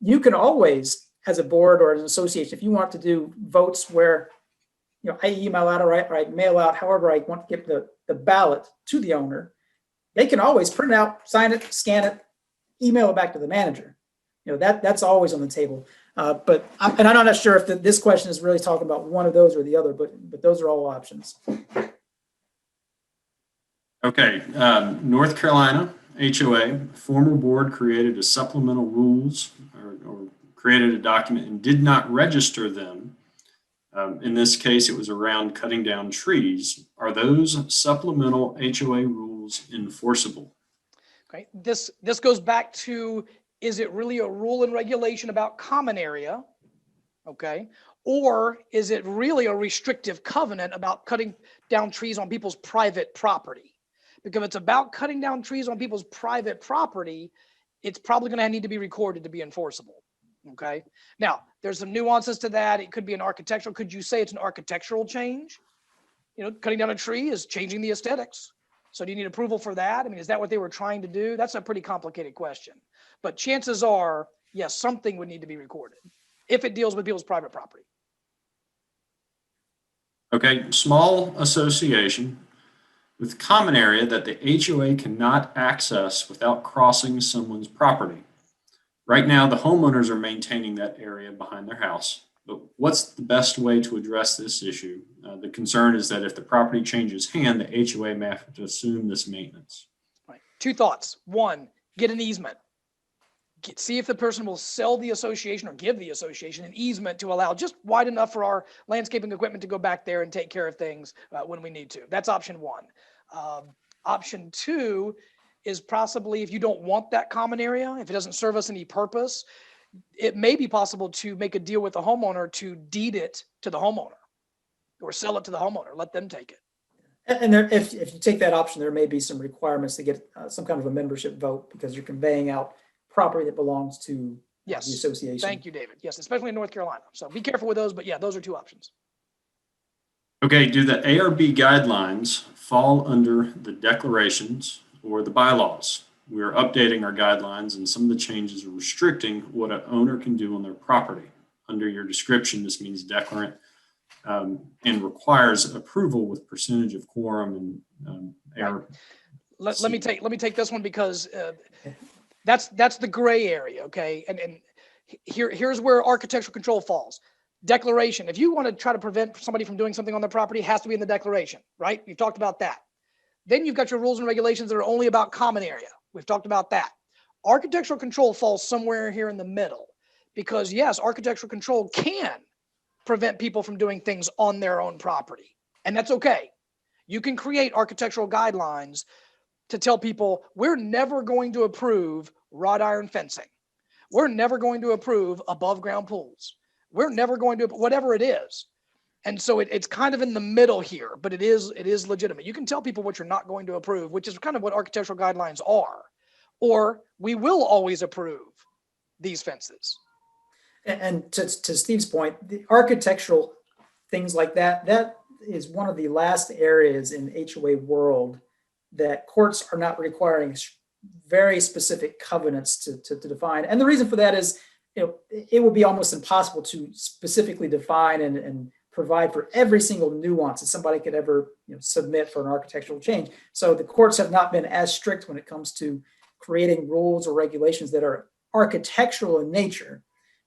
you can always, as a board or as an association, if you want to do votes where I email out or I mail out, however I want to get the ballot to the owner, they can always print it out, sign it, scan it, email it back to the manager. That's always on the table. But I'm not sure if this question is really talking about one of those or the other, but those are all options. Okay, North Carolina HOA, former board created a supplemental rules or created a document and did not register them. In this case, it was around cutting down trees. Are those supplemental HOA rules enforceable? Okay, this goes back to, is it really a rule and regulation about common area? Okay, or is it really a restrictive covenant about cutting down trees on people's private property? Because if it's about cutting down trees on people's private property, it's probably going to need to be recorded to be enforceable. Okay. Now, there's some nuances to that. It could be an architectural. Could you say it's an architectural change? Cutting down a tree is changing the aesthetics. So do you need approval for that? I mean, is that what they were trying to do? That's a pretty complicated question. But chances are, yes, something would need to be recorded if it deals with people's private property. Okay, small association with common area that the HOA cannot access without crossing someone's property. Right now, the homeowners are maintaining that area behind their house. But what's the best way to address this issue? The concern is that if the property changes hand, the HOA may have to assume this maintenance. Right. Two thoughts. One, get an easement. See if the person will sell the association or give the association an easement to allow just wide enough for our landscaping equipment to go back there and take care of things when we need to. That's option one. Option two is possibly, if you don't want that common area, if it doesn't serve us any purpose, it may be possible to make a deal with the homeowner to deed it to the homeowner or sell it to the homeowner, let them take it. And if you take that option, there may be some requirements to get some kind of a membership vote because you're conveying out property that belongs to the association. Thank you, David. Yes, especially in North Carolina. So be careful with those, but yeah, those are two options. Okay, do the ARB guidelines fall under the declarations or the bylaws? We are updating our guidelines and some of the changes are restricting what an owner can do on their property. Under your description, this means declarant and requires approval with percentage of quorum and right. Let me take this one because that's the gray area. Okay. And here's where architectural control falls. Declaration. If you want to try to prevent somebody from doing something on their property, it has to be in the declaration, right? We've talked about that. Then you've got your rules and regulations that are only about common area. We've talked about that. Architectural control falls somewhere here in the middle because yes, architectural control can prevent people from doing things on their own property. And that's okay. You can create architectural guidelines to tell people we're never going to approve wrought iron fencing. We're never going to approve above ground pools. We're never going to, whatever it is. And so it's kind of in the middle here, but it is legitimate. You can tell people what you're not going to approve, which is kind of what architectural guidelines are, or we will always approve these fences. And to Steve's point, the architectural things like that is one of the last areas in HOA world that courts are not requiring very specific covenants to define. And the reason for that is, it would be almost impossible to specifically define and provide for every single nuance that somebody could ever submit for an architectural change. So the courts have not been as strict when it comes to creating rules or regulations that are architectural in nature.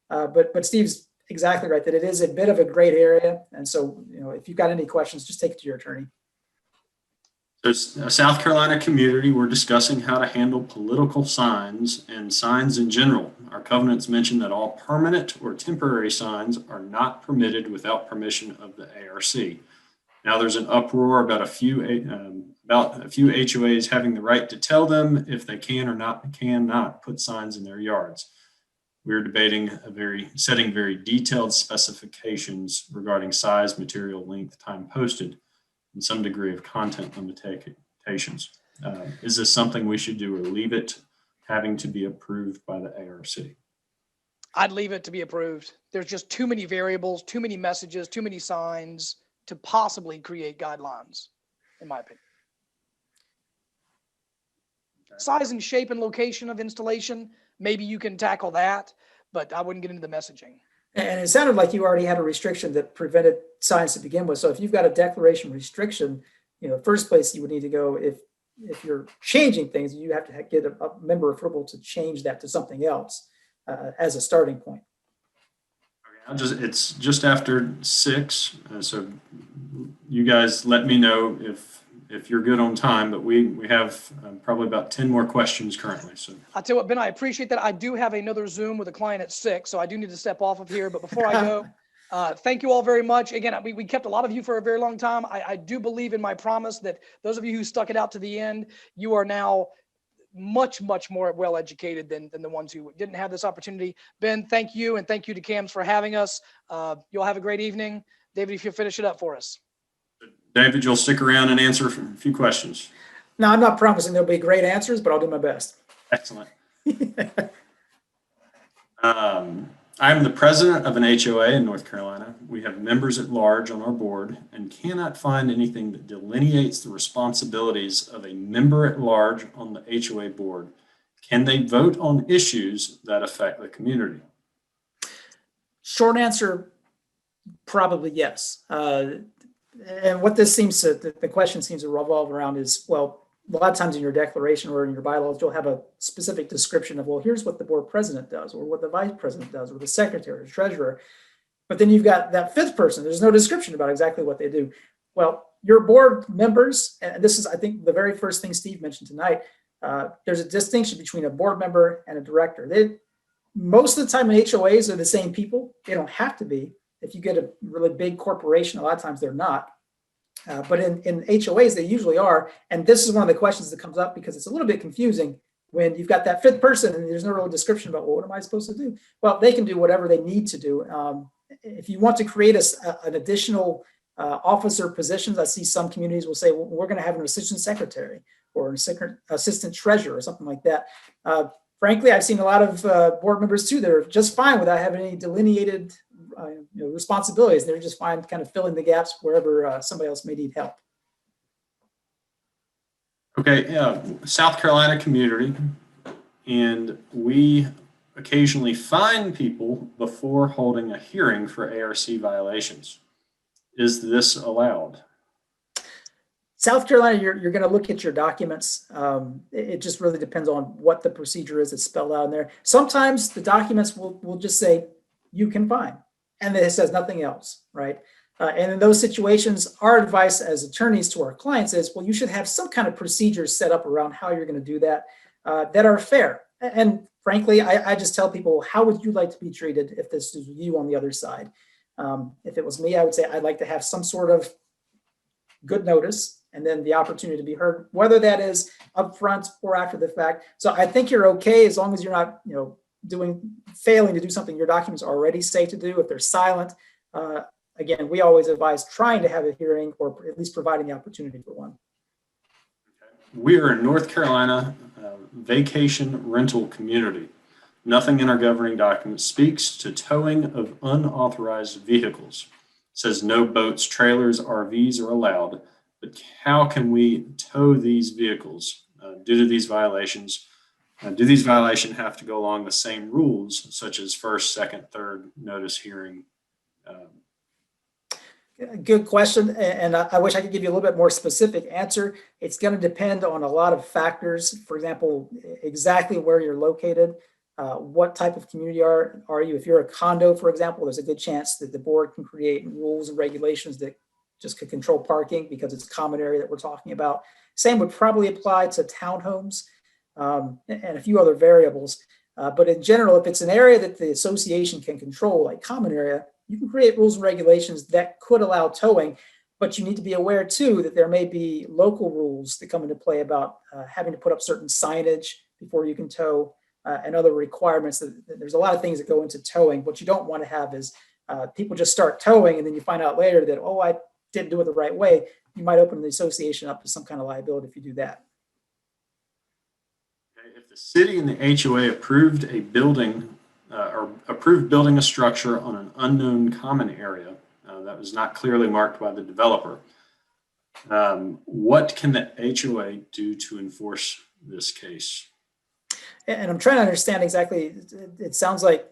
But Steve's exactly right that it is a bit of a gray area. And so, if you've got any questions, just take it to your attorney. There's a South Carolina community. We're discussing how to handle political signs and signs in general. Our covenants mention that all permanent or temporary signs are not permitted without permission of the ARC. Now there's an uproar about a few HOAs having the right to tell them if they can or cannot put signs in their yards. We're debating setting very detailed specifications regarding size, material, length, time posted. and some degree of content limitations. Is this something we should do or leave it having to be approved by the ARC? I'd leave it to be approved. There's just too many variables, too many messages, too many signs to possibly create guidelines, in my opinion. Size and shape and location of installation, maybe you can tackle that, but I wouldn't get into the messaging. And it sounded like you already had a restriction that prevented signs to begin with. So if you've got a declaration restriction, first place you would need to go, if you're changing things, you have to get a member approval to change that to something else as a starting point. Okay, it's just after 6, so you guys let me know if you're good on time, but we have probably about 10 more questions currently. So I'll tell you what, Ben, I appreciate that. I do have another Zoom with a client at 6, so I do need to step off of here. But before I go, thank you all very much. Again, we kept a lot of you for a very long time. I do believe in my promise that those of you who stuck it out to the end, you are now much, much more well-educated than the ones who didn't have this opportunity. Ben, thank you. And thank you to CAMS for having us. You'll have a great evening. David, if you'll finish it up for us. David, you'll stick around and answer a few questions. No, I'm not promising there'll be great answers, but I'll do my best. Excellent. I am the president of an HOA in North Carolina. We have members at large on our board and cannot find anything that delineates the responsibilities of a member at large on the HOA board. Can they vote on issues that affect the community? Short answer, probably yes. And what this seems to, the question seems to revolve around is, well, a lot of times in your declaration or in your bylaws, you'll have a specific description of, well, here's what the board president does, or what the vice president does, or the secretary or treasurer. But then you've got that fifth person. There's no description about exactly what they do. Well, your board members, and this is, I think, the very first thing Steve mentioned tonight, there's a distinction between a board member and a director. Most of the time, HOAs are the same people. They don't have to be. If you get a really big corporation, a lot of times they're not. But in HOAs, they usually are. And this is one of the questions that comes up because it's a little bit confusing when you've got that fifth person and there's no real description about, well, what am I supposed to do? Well, they can do whatever they need to do. If you want to create an additional officer positions, I see some communities will say, well, we're going to have an assistant secretary or an assistant treasurer or something like that. Frankly, I've seen a lot of board members too that are just fine without having any delineated responsibilities. They're just fine kind of filling the gaps wherever somebody else may need help. Okay, South Carolina community, and we occasionally fine people before holding a hearing for ARC violations. Is this allowed? South Carolina, you're going to look at your documents. It just really depends on what the procedure is that's spelled out in there. Sometimes the documents will just say, you can fine, and it says nothing else, right? And in those situations, our advice as attorneys to our clients is, well, you should have some kind of procedures set up around how you're going to do that, that are fair. And frankly, I just tell people, how would you like to be treated if this is you on the other side? If it was me, I would say I'd like to have some sort of good notice and then the opportunity to be heard, whether that is upfront or after the fact. So I think you're okay as long as you're not, failing to do something your documents already say to do. If they're silent, again, we always advise trying to have a hearing or at least providing the opportunity for one. We are in North Carolina vacation rental community. Nothing in our governing document speaks to towing of unauthorized vehicles. It says no boats, trailers, RVs are allowed, but how can we tow these vehicles due to these violations? Do these violations have to go along the same rules, such as first, second, third notice hearing? Good question. And I wish I could give you a little bit more specific answer. It's going to depend on a lot of factors. For example, exactly where you're located, what type of community are you? If you're a condo, for example, there's a good chance that the board can create rules and regulations that just could control parking because it's a common area that we're talking about. Same would probably apply to townhomes and a few other variables. But in general, if it's an area that the association can control, like common area, you can create rules and regulations that could allow towing, but you need to be aware too that there may be local rules that come into play about having to put up certain signage before you can tow and other requirements. There's a lot of things that go into towing. What you don't want to have is people just start towing and then you find out later that, oh, I didn't do it the right way, you might open the association up to some kind of liability if you do that. If the city and the HOA approved a building or approved building a structure on an unknown common area that was not clearly marked by the developer, what can the HOA do to enforce this case? And I'm trying to understand exactly, it sounds like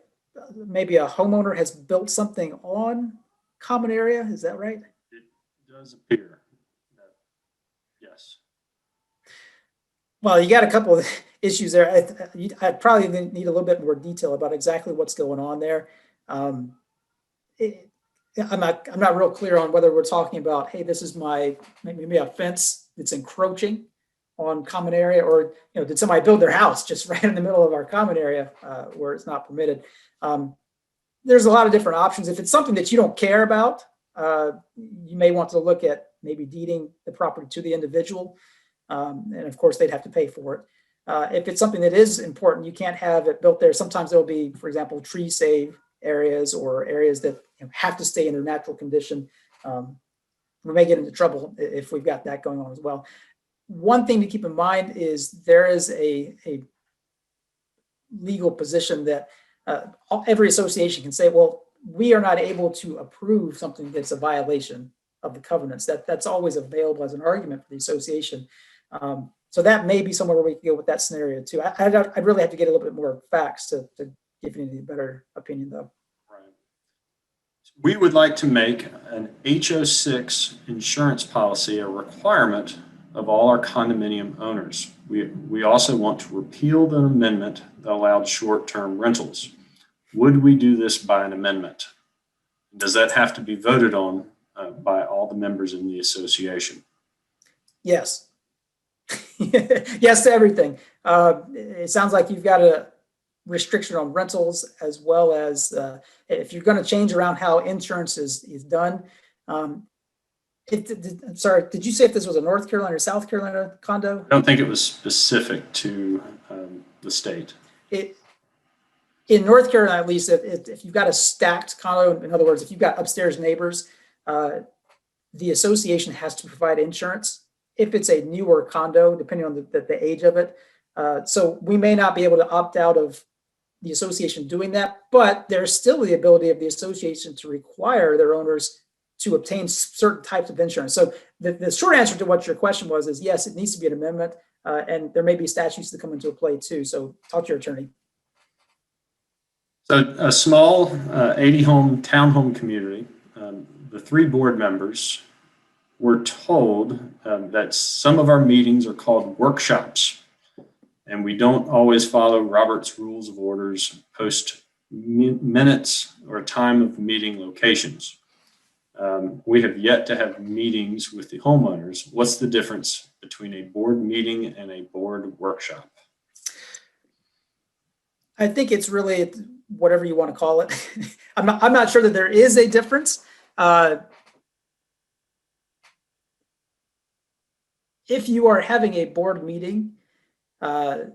maybe a homeowner has built something on common area. Is that right? It does appear that, yes. Well, you got a couple of issues there. I'd probably need a little bit more detail about exactly what's going on there. I'm not real clear on whether we're talking about, hey, this is maybe a fence that's encroaching on common area, or did somebody build their house just right in the middle of our common area where it's not permitted? There's a lot of different options. If it's something that you don't care about, you may want to look at maybe deeding the property to the individual. And of course, they'd have to pay for it. If it's something that is important, you can't have it built there. Sometimes there'll be, for example, tree save areas or areas that have to stay in their natural condition. We may get into trouble if we've got that going on as well. One thing to keep in mind is there is a legal position that every association can say, well, we are not able to approve something that's a violation of the covenants. That's always available as an argument for the association. So that may be somewhere where we can go with that scenario too. I'd really have to get a little bit more facts to give you a better opinion though. Right. We would like to make an HO6 insurance policy a requirement of all our condominium owners. We also want to repeal the amendment that allowed short-term rentals. Would we do this by an amendment? Does that have to be voted on by all the members in the association? Yes. Yes to everything. It sounds like you've got a restriction on rentals, as well as if you're going to change around how insurance is done. I'm sorry, did you say if this was a North Carolina or South Carolina condo? I don't think it was specific to the state. In North Carolina, at least, if you've got a stacked condo, in other words, if you've got upstairs neighbors, the association has to provide insurance if it's a newer condo, depending on the age of it. So we may not be able to opt out of the association doing that, but there's still the ability of the association to require their owners to obtain certain types of insurance. So the short answer to what your question was is yes, it needs to be an amendment, and there may be statutes that come into play too. So talk to your attorney. So a small 80-home townhome community, the 3 board members were told that some of our meetings are called workshops, and we don't always follow Robert's Rules of Orders, post minutes or time of meeting locations. We have yet to have meetings with the homeowners. What's the difference between a board meeting and a board workshop? I think it's really whatever you want to call it. I'm not sure that there is a difference. If you are having a board meeting, it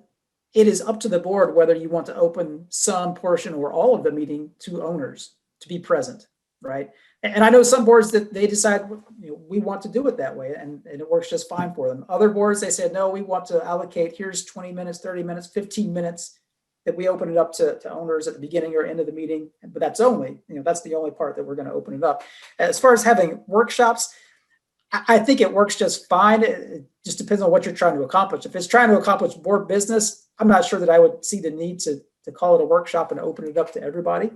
is up to the board whether you want to open some portion or all of the meeting to owners to be present, right? And I know some boards that they decide, we want to do it that way, and it works just fine for them. Other boards, they said, no, we want to allocate, here's 20 minutes, 30 minutes, 15 minutes that we open it up to owners at the beginning or end of the meeting. But that's that's the only part that we're going to open it up. As far as having workshops, I think it works just fine. It just depends on what you're trying to accomplish. If it's trying to accomplish board business, I'm not sure that I would see the need to call it a workshop and open it up to everybody.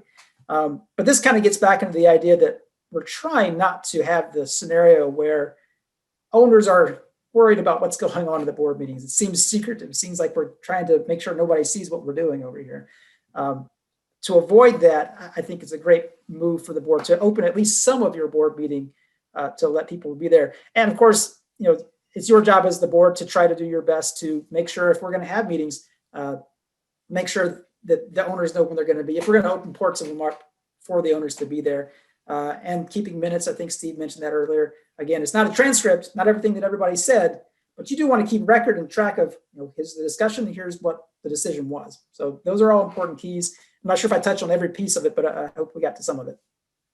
But this kind of gets back into the idea that we're trying not to have the scenario where owners are worried about what's going on in the board meetings. It seems secretive. It seems like we're trying to make sure nobody sees what we're doing over here. To avoid that, I think it's a great move for the board to open at least some of your board meeting to let people be there. And of course, it's your job as the board to try to do your best to make sure if we're going to have meetings, make sure that the owners know when they're going to be. If we're going to open ports of them up for the owners to be there, and keeping minutes, I think Steve mentioned that earlier. Again, it's not a transcript, not everything that everybody said, but you do want to keep record and track of, here's the discussion, and here's what the decision was. So those are all important keys. I'm not sure if I touched on every piece of it, but I hope we got to some of it.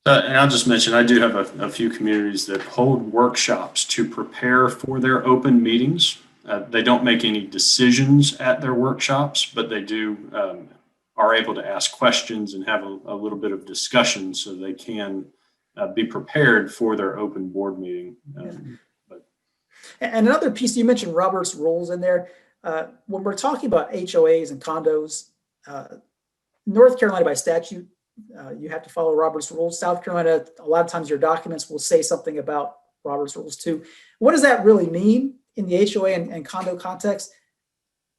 And I'll just mention, I do have a few communities that hold workshops to prepare for their open meetings. They don't make any decisions at their workshops, but they do are able to ask questions and have a little bit of discussion so they can be prepared for their open board meeting. And another piece, you mentioned Robert's rules in there. When we're talking about HOAs and condos, North Carolina by statute, you have to follow Robert's rules. South Carolina, a lot of times your documents will say something about Robert's rules too. What does that really mean in the HOA and condo context?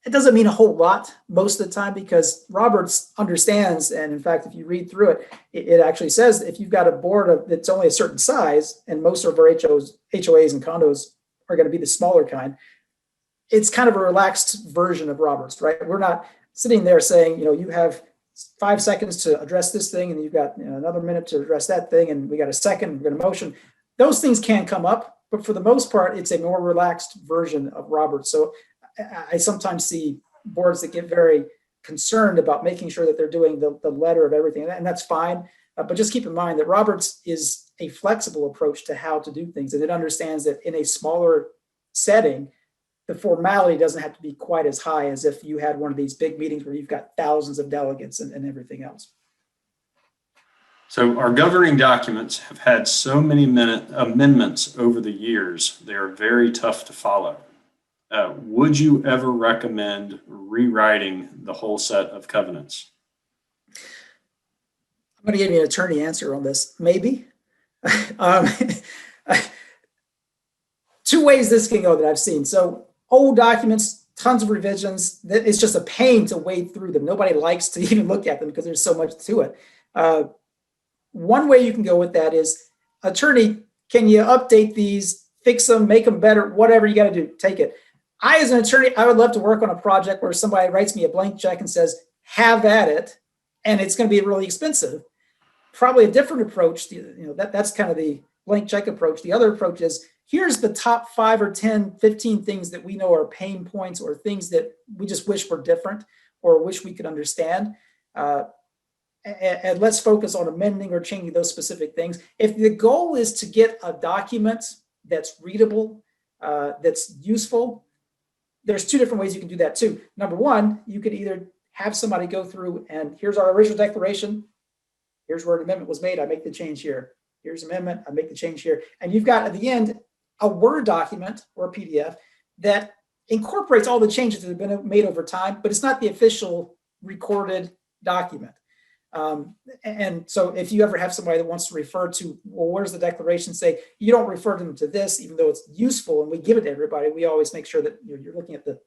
It doesn't mean a whole lot most of the time, because Roberts understands, and in fact, if you read through it, it actually says if you've got a board that's only a certain size, and most of our HOAs and condos are going to be the smaller kind, it's kind of a relaxed version of Roberts, right? We're not sitting there saying, you have 5 seconds to address this thing, and you've got another minute to address that thing, and we got a second, we're going to motion. Those things can come up, but for the most part, it's a more relaxed version of Roberts. So I sometimes see boards that get very concerned about making sure that they're doing the letter of everything, and that's fine. But just keep in mind that Roberts is a flexible approach to how to do things, and it understands that in a smaller setting, the formality doesn't have to be quite as high as if you had one of these big meetings where you've got thousands of delegates and everything else. So our governing documents have had so many amendments over the years, they are very tough to follow. Would you ever recommend rewriting the whole set of covenants? I'm going to give you an attorney answer on this. Maybe. Two ways this can go that I've seen. So old documents, tons of revisions. It's just a pain to wade through them. Nobody likes to even look at them because there's so much to it. One way you can go with that is, attorney, can you update these, fix them, make them better, whatever you got to do, take it. As an attorney, I would love to work on a project where somebody writes me a blank check and says, have at it, and it's going to be really expensive. Probably a different approach. That's kind of the blank check approach. The other approach is, here's the top 5 or 10, 15 things that we know are pain points or things that we just wish were different or wish we could understand. And let's focus on amending or changing those specific things. If the goal is to get a document that's readable, that's useful, there's 2 different ways you can do that too. Number one, you could either have somebody go through and here's our original declaration. Here's where an amendment was made. I make the change here. Here's amendment. I make the change here. And you've got at the end a Word document or a PDF that incorporates all the changes that have been made over time, but it's not the official recorded document. And so if you ever have somebody that wants to refer to, well, where's the declaration say, you don't refer them to this, even though it's useful and we give it to everybody, we always make sure that you're looking at the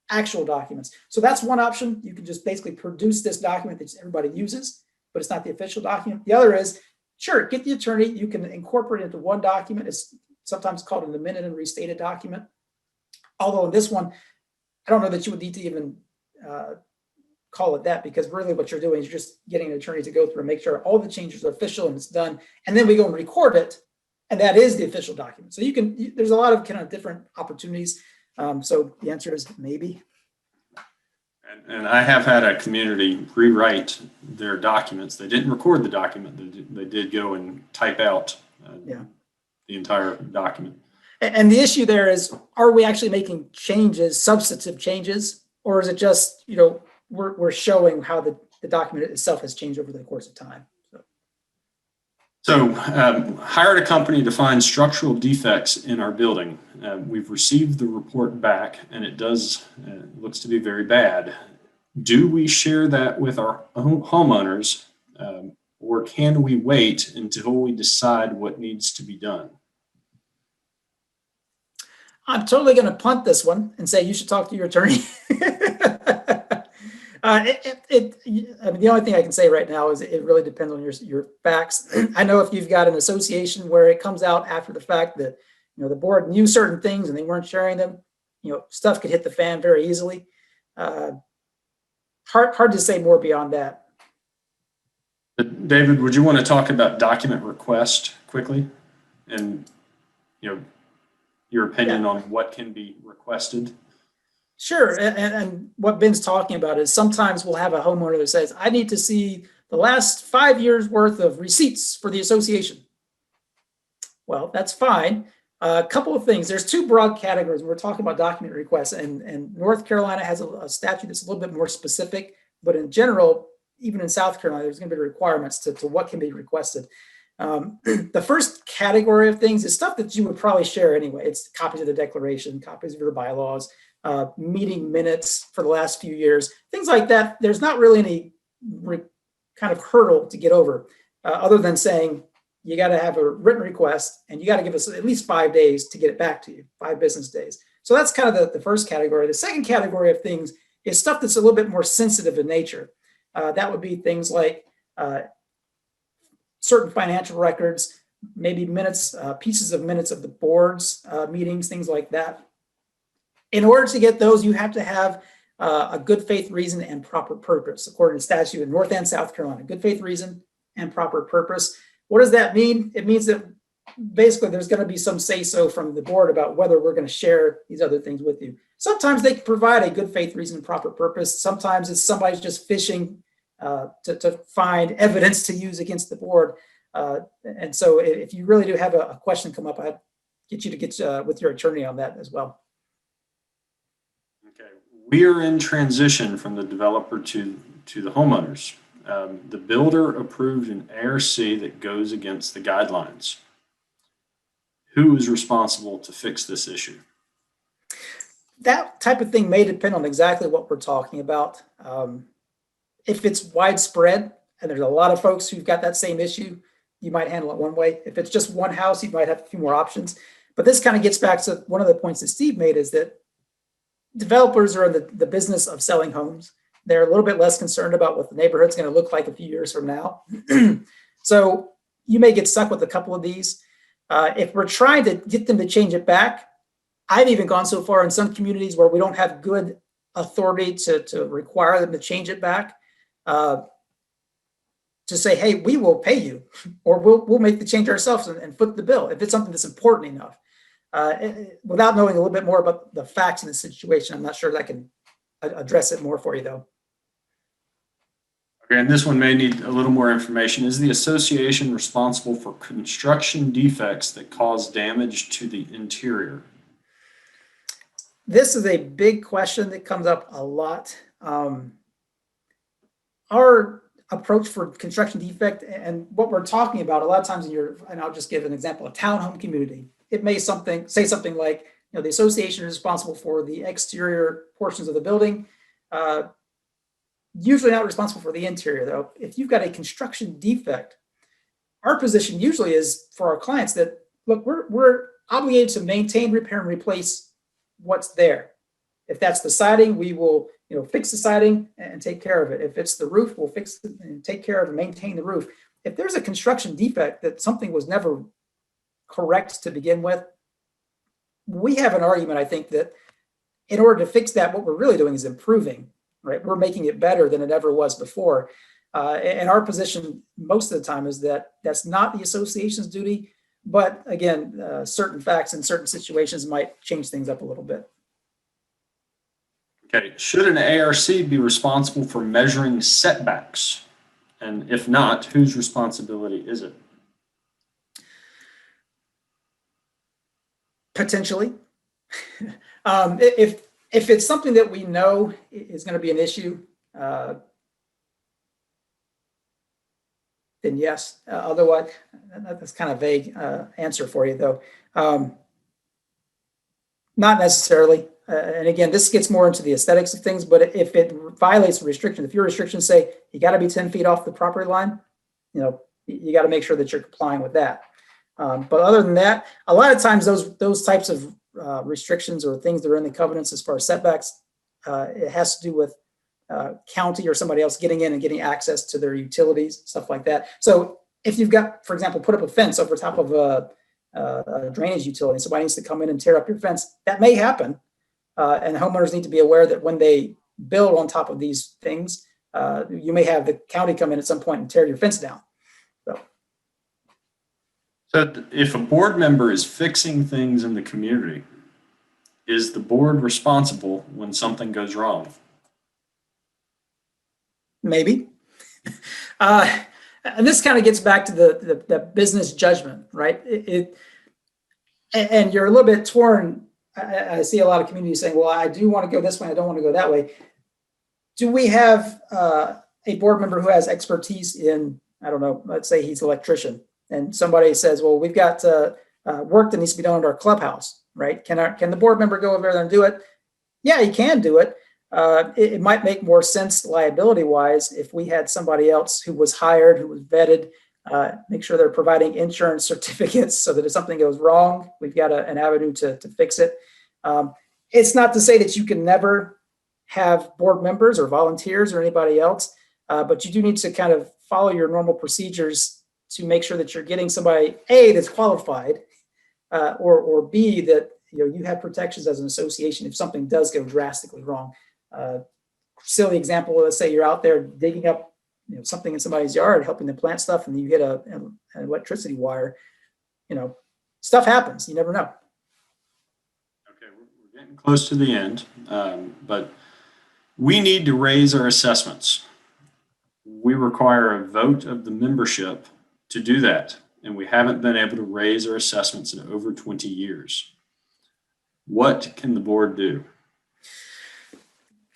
actual documents. So that's one option. You can just basically produce this document that everybody uses, but it's not the official document. The other is, sure, get the attorney, you can incorporate it into one document. It's sometimes called an amended and restated document. Although in this one, I don't know that you would need to even call it that, because really what you're doing is you're just getting an attorney to go through and make sure all the changes are official and it's done. And then we go and record it. And that is the official document. So there's a lot of kind of different opportunities. So the answer is maybe. And I have had a community rewrite their documents. They didn't record the document. They did go and type out the entire document. And the issue there is, are we actually making changes, substantive changes, or is it just, we're showing how the document itself has changed over the course of time? So hired a company to find structural defects in our building. We've received the report back, and it looks to be very bad. Do we share that with our homeowners, or can we wait until we decide what needs to be done? I'm totally going to punt this one and say you should talk to your attorney. The only thing I can say right now is it really depends on your facts. I know if you've got an association where it comes out after the fact that the board knew certain things and they weren't sharing them, stuff could hit the fan very easily. Hard to say more beyond that. But David, would you want to talk about document request quickly, and your opinion on what can be requested? Sure. And what Ben's talking about is sometimes we'll have a homeowner that says, I need to see the last 5 years worth of receipts for the association. Well, that's fine. A couple of things. There's two broad categories. We're talking about document requests, and North Carolina has a statute that's a little bit more specific, but in general, even in South Carolina, there's going to be requirements to what can be requested. The first category of things is stuff that you would probably share anyway. It's copies of the declaration, copies of your bylaws, meeting minutes for the last few years, things like that. There's not really any kind of hurdle to get over, other than saying you got to have a written request and you got to give us at least 5 days to get it back to you, 5 business days. So that's kind of the first category. The second category of things is stuff that's a little bit more sensitive in nature. That would be things like certain financial records, maybe minutes, pieces of minutes of the board's meetings, things like that. In order to get those, you have to have a good faith reason and proper purpose, according to statute in North and South Carolina. Good faith reason and proper purpose. What does that mean? It means that basically there's going to be some say-so from the board about whether we're going to share these other things with you. Sometimes they can provide a good faith reason and proper purpose. Sometimes it's somebody's just fishing to find evidence to use against the board. And so if you really do have a question come up, I'd get you to get with your attorney on that as well. Okay, we are in transition from the developer to the homeowners. The builder approved an ARC that goes against the guidelines. Who is responsible to fix this issue? That type of thing may depend on exactly what we're talking about. If it's widespread and there's a lot of folks who've got that same issue, you might handle it one way. If it's just one house, you might have a few more options. But this kind of gets back to one of the points that Steve made, is that developers are in the business of selling homes. They're a little bit less concerned about what the neighborhood's going to look like a few years from now. So you may get stuck with a couple of these. If we're trying to get them to change it back, I've even gone so far in some communities where we don't have good authority to require them to change it back, to say, hey, we will pay you, or we'll make the change ourselves and foot the bill if it's something that's important enough. Without knowing a little bit more about the facts in the situation, I'm not sure that I can address it more for you, though. Okay, and this one may need a little more information. Is the association responsible for construction defects that cause damage to the interior? This is a big question that comes up a lot. Our approach for construction defect and what we're talking about a lot of times and I'll just give an example, a townhome community. It may say something like, the association is responsible for the exterior portions of the building. Usually not responsible for the interior, though. If you've got a construction defect, our position usually is for our clients that, look, we're obligated to maintain, repair, and replace what's there. If that's the siding, we will fix the siding and take care of it. If it's the roof, we'll fix it and take care of and maintain the roof. If there's a construction defect that something was never correct to begin with, we have an argument, I think, that in order to fix that, what we're really doing is improving, right? We're making it better than it ever was before. And our position most of the time is that that's not the association's duty. But again, certain facts in certain situations might change things up a little bit. Okay, should an ARC be responsible for measuring setbacks? And if not, whose responsibility is it? Potentially. If it's something that we know is going to be an issue, then yes. Otherwise, that's kind of vague answer for you, though. Not necessarily. And again, this gets more into the aesthetics of things, but if it violates a restriction, if your restrictions say you got to be 10 feet off the property line, you got to make sure that you're complying with that. But other than that, a lot of times those types of restrictions or things that are in the covenants as far as setbacks, it has to do with county or somebody else getting in and getting access to their utilities, stuff like that. So if you've got, for example, put up a fence over top of a drainage utility, somebody needs to come in and tear up your fence, that may happen. And homeowners need to be aware that when they build on top of these things, you may have the county come in at some point and tear your fence down. So if a board member is fixing things in the community, is the board responsible when something goes wrong? Maybe. And this kind of gets back to the business judgment, right? And you're a little bit torn. I see a lot of communities saying, well, I do want to go this way, I don't want to go that way. Do we have a board member who has expertise in, I don't know, let's say he's an electrician, and somebody says, well, we've got work that needs to be done at our clubhouse, right? Can the board member go over there and do it? Yeah, he can do it. It might make more sense liability-wise if we had somebody else who was hired, who was vetted, make sure they're providing insurance certificates so that if something goes wrong, we've got an avenue to fix it. It's not to say that you can never have board members or volunteers or anybody else, but you do need to kind of follow your normal procedures to make sure that you're getting somebody, A, that's qualified, or B, that you have protections as an association if something does go drastically wrong. Silly example, let's say you're out there digging up something in somebody's yard, helping them plant stuff, and you hit an electricity wire. Stuff happens. You never know. Okay, we're getting close to the end, but we need to raise our assessments. We require a vote of the membership to do that, and we haven't been able to raise our assessments in over 20 years. What can the board do?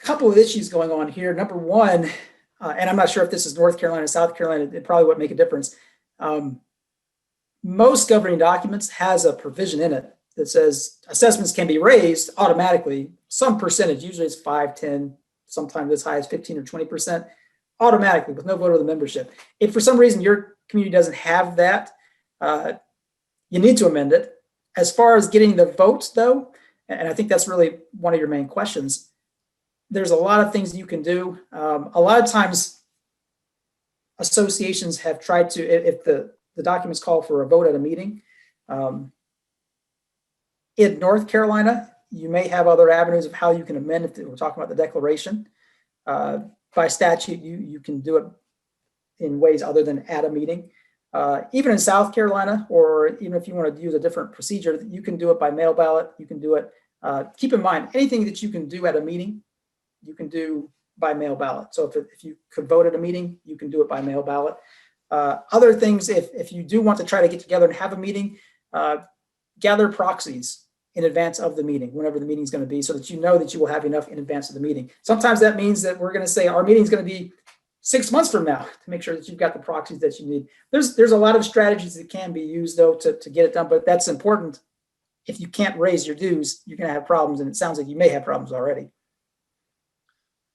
Couple of issues going on here. Number one, and I'm not sure if this is North Carolina, South Carolina, it probably wouldn't make a difference. Most governing documents has a provision in it that says assessments can be raised automatically, some percentage, usually it's 5, 10, sometimes as high as 15 or 20%, automatically with no vote of the membership. If for some reason your community doesn't have that, you need to amend it. As far as getting the votes though, and I think that's really one of your main questions, there's a lot of things you can do. A lot of times associations have tried to, if the documents call for a vote at a meeting, in North Carolina, you may have other avenues of how you can amend it. We're talking about the declaration. By statute, you can do it in ways other than at a meeting. Even in South Carolina, or even if you want to use a different procedure, you can do it by mail ballot. You can do it. Keep in mind, anything that you can do at a meeting, you can do by mail ballot. So if you could vote at a meeting, you can do it by mail ballot. Other things, if you do want to try to get together and have a meeting, gather proxies in advance of the meeting, whenever the meeting is going to be, so that you know that you will have enough in advance of the meeting. Sometimes that means that we're going to say our meeting is going to be 6 months from now to make sure that you've got the proxies that you need. There's a lot of strategies that can be used though to get it done, but that's important. If you can't raise your dues, you're going to have problems, and it sounds like you may have problems already.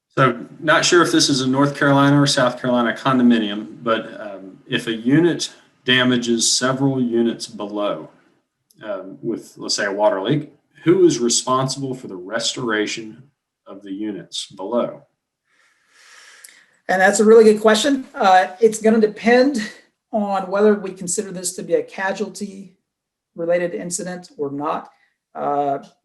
So not sure if this is a North Carolina or South Carolina condominium, but if a unit damages several units below with, let's say, a water leak, who is responsible for the restoration of the units below? And that's a really good question. It's going to depend on whether we consider this to be a casualty related incident or not.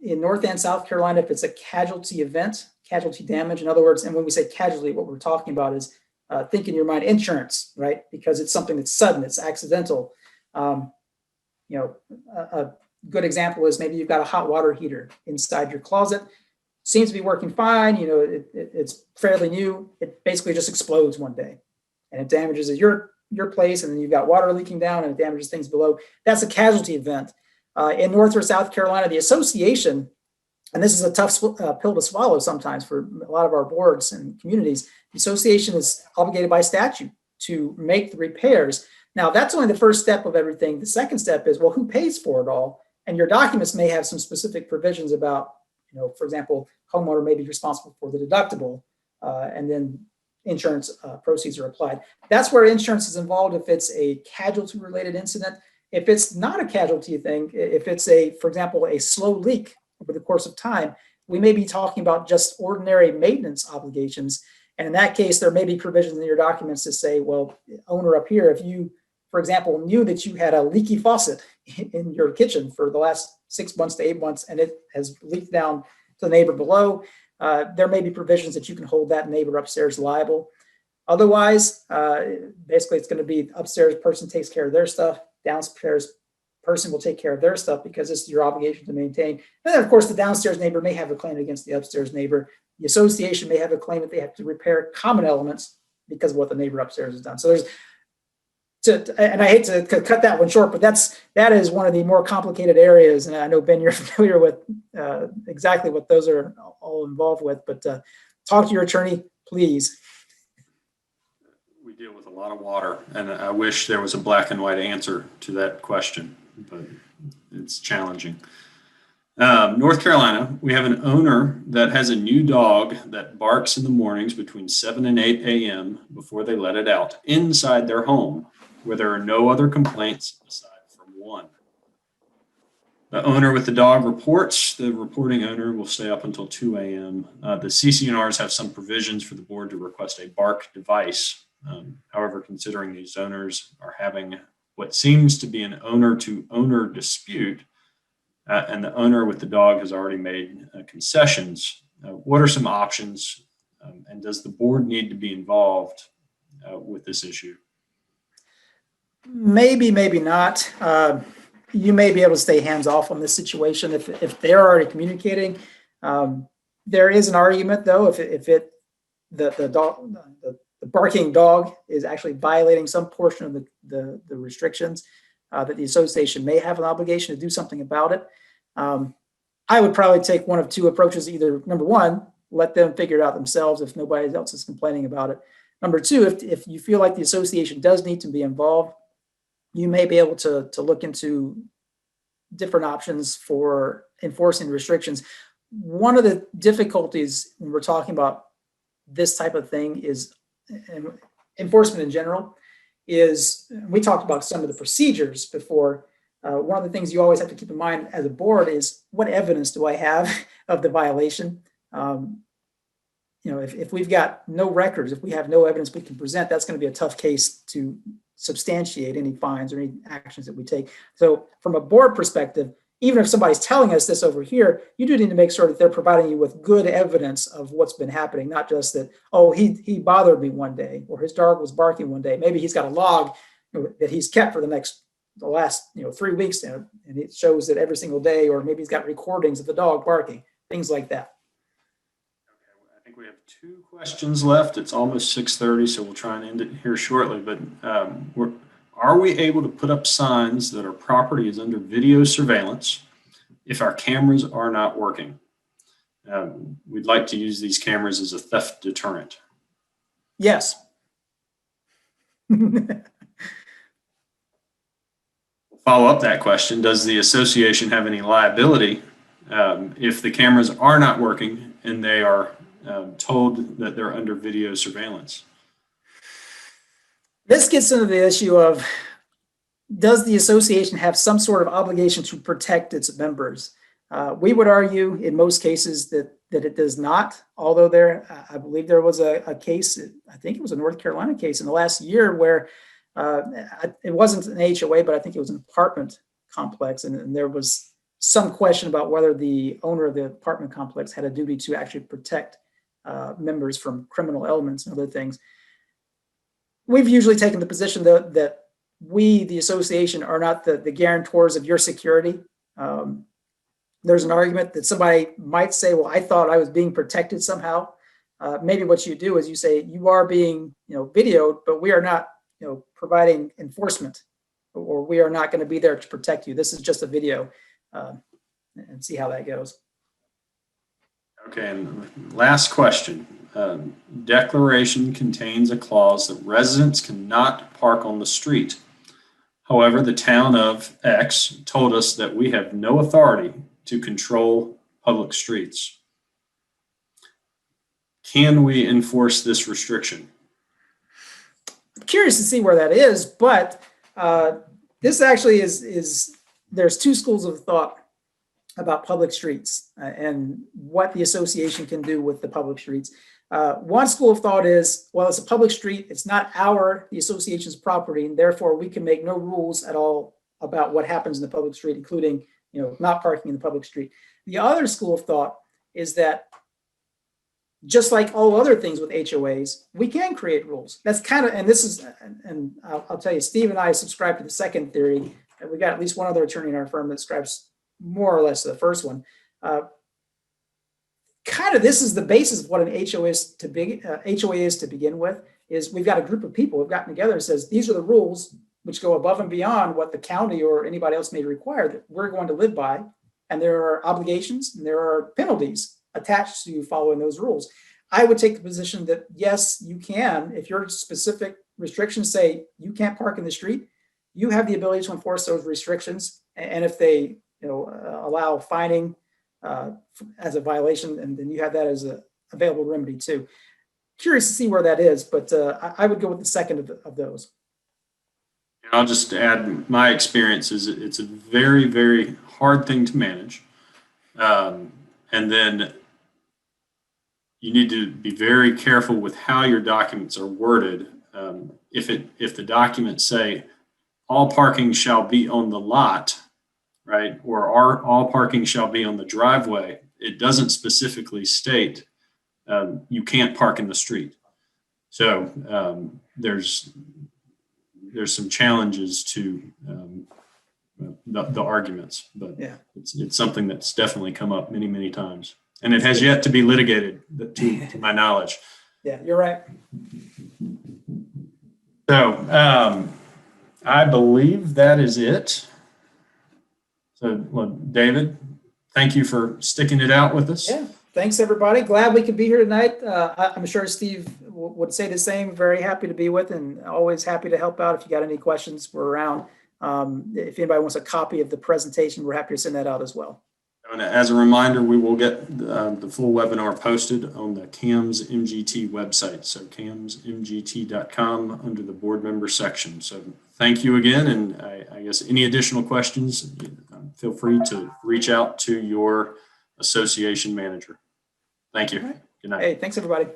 In North and South Carolina, if it's a casualty event, casualty damage, in other words, and when we say casualty, what we're talking about is think in your mind insurance, right? Because it's something that's sudden, it's accidental. A good example is maybe you've got a hot water heater inside your closet, seems to be working fine. It's fairly new. It basically just explodes one day, and it damages your place, and then you've got water leaking down, and it damages things below. That's a casualty event. In North or South Carolina, the association, and this is a tough pill to swallow sometimes for a lot of our boards and communities, the association is obligated by statute to make the repairs. Now, that's only the first step of everything. The second step is, well, who pays for it all? And your documents may have some specific provisions about, for example, homeowner may be responsible for the deductible, and then insurance proceeds are applied. That's where insurance is involved if it's a casualty related incident. If it's not a casualty thing, if it's for example, a slow leak over the course of time, we may be talking about just ordinary maintenance obligations. And in that case, there may be provisions in your documents to say, well, owner up here, if you, for example, knew that you had a leaky faucet in your kitchen for the last 6 months to 8 months, and it has leaked down to the neighbor below, there may be provisions that you can hold that neighbor upstairs liable. Otherwise, basically it's going to be upstairs person takes care of their stuff, downstairs person will take care of their stuff because it's your obligation to maintain. And then of course the downstairs neighbor may have a claim against the upstairs neighbor. The association may have a claim that they have to repair common elements because of what the neighbor upstairs has done. So and I hate to cut that one short, but that is one of the more complicated areas. And I know, Ben, you're familiar with exactly what those are all involved with, but talk to your attorney, please. We deal with a lot of water, and I wish there was a black and white answer to that question, but it's challenging. North Carolina, we have an owner that has a new dog that barks in the mornings between 7 and 8 a.m. before they let it out inside their home, where there are no other complaints aside from one. The owner with the dog reports. The reporting owner will stay up until 2 a.m. The CC&Rs have some provisions for the board to request a bark device. However, considering these owners are having what seems to be an owner-to-owner dispute, and the owner with the dog has already made concessions, what are some options, and does the board need to be involved with this issue? Maybe, maybe not. You may be able to stay hands off on this situation if they're already communicating. There is an argument, though, if the barking dog is actually violating some portion of the restrictions, that the association may have an obligation to do something about it. I would probably take one of two approaches. Either, number one, let them figure it out themselves if nobody else is complaining about it. Number two, if you feel like the association does need to be involved, you may be able to look into different options for enforcing restrictions. One of the difficulties when we're talking about this type of thing is enforcement in general is, we talked about some of the procedures before. One of the things you always have to keep in mind as a board is, what evidence do I have of the violation? If we've got no records, if we have no evidence we can present, that's going to be a tough case to substantiate any fines or any actions that we take. So from a board perspective, even if somebody's telling us this over here, you do need to make sure that they're providing you with good evidence of what's been happening, not just that, oh, he bothered me one day, or his dog was barking one day. Maybe he's got a log that he's kept for the last 3 weeks, and it shows that every single day, or maybe he's got recordings of the dog barking, things like that. Okay, I think we have 2 questions left. It's almost 6:30, so we'll try and end it here shortly. But are we able to put up signs that our property is under video surveillance if our cameras are not working? We'd like to use these cameras as a theft deterrent. Yes. Follow up that question. Does the association have any liability if the cameras are not working and they are told that they're under video surveillance? This gets into the issue of, does the association have some sort of obligation to protect its members? We would argue in most cases that it does not, although I believe there was a case, I think it was a North Carolina case in the last year where it wasn't an HOA, but I think it was an apartment complex, and there was some question about whether the owner of the apartment complex had a duty to actually protect members from criminal elements and other things. We've usually taken the position that we, the association, are not the guarantors of your security. There's an argument that somebody might say, well, I thought I was being protected somehow. Maybe what you do is you say, you are being videoed, but we are not providing enforcement, or we are not going to be there to protect you. This is just a video, and see how that goes. Okay, and last question. Declaration contains a clause that residents cannot park on the street. However, the town of X told us that we have no authority to control public streets. Can we enforce this restriction? I'm curious to see where that is, but this actually is there's 2 schools of thought about public streets and what the association can do with the public streets. One school of thought is, well, it's a public street. It's not the association's property, and therefore we can make no rules at all about what happens in the public street, including, not parking in the public street. The other school of thought is that, just like all other things with HOAs, we can create rules. That's kind of, and I'll tell you, Steve and I subscribe to the second theory, and we got at least one other attorney in our firm that subscribes more or less to the first one. kind of this is the basis of what an HOA is to begin with. Is we've got a group of people who've gotten together and says these are the rules which go above and beyond what the county or anybody else may require that we're going to live by, and there are obligations and there are penalties attached to following those rules. I would take the position that yes, you can, if your specific restrictions say you can't park in the street, you have the ability to enforce those restrictions, and if they allow fining as a violation, and then you have that as a available remedy too. Curious to see where that is, but I would go with the second of those. I'll just add my experience is it's a very, very hard thing to manage. And then you need to be very careful with how your documents are worded. If the documents say all parking shall be on the lot, right, or all parking shall be on the driveway, it doesn't specifically state you can't park in the street. So there's some challenges to the arguments, but yeah, it's something that's definitely come up many, many times, and it has yet to be litigated to my knowledge. Yeah, you're right. So I believe that is it. So, well, David, thank you for sticking it out with us. Yeah, thanks everybody. Glad we could be here tonight. I'm sure Steve would say the same. Very happy to be with, and always happy to help out. If you got any questions, we're around. If anybody wants a copy of the presentation, we're happy to send that out as well. And as a reminder, we will get the full webinar posted on the CAMS MGT website. So camsmgt.com under the board member section. So thank you again. And I guess any additional questions, feel free to reach out to your association manager. Thank you. Right. Good night. Hey, thanks everybody.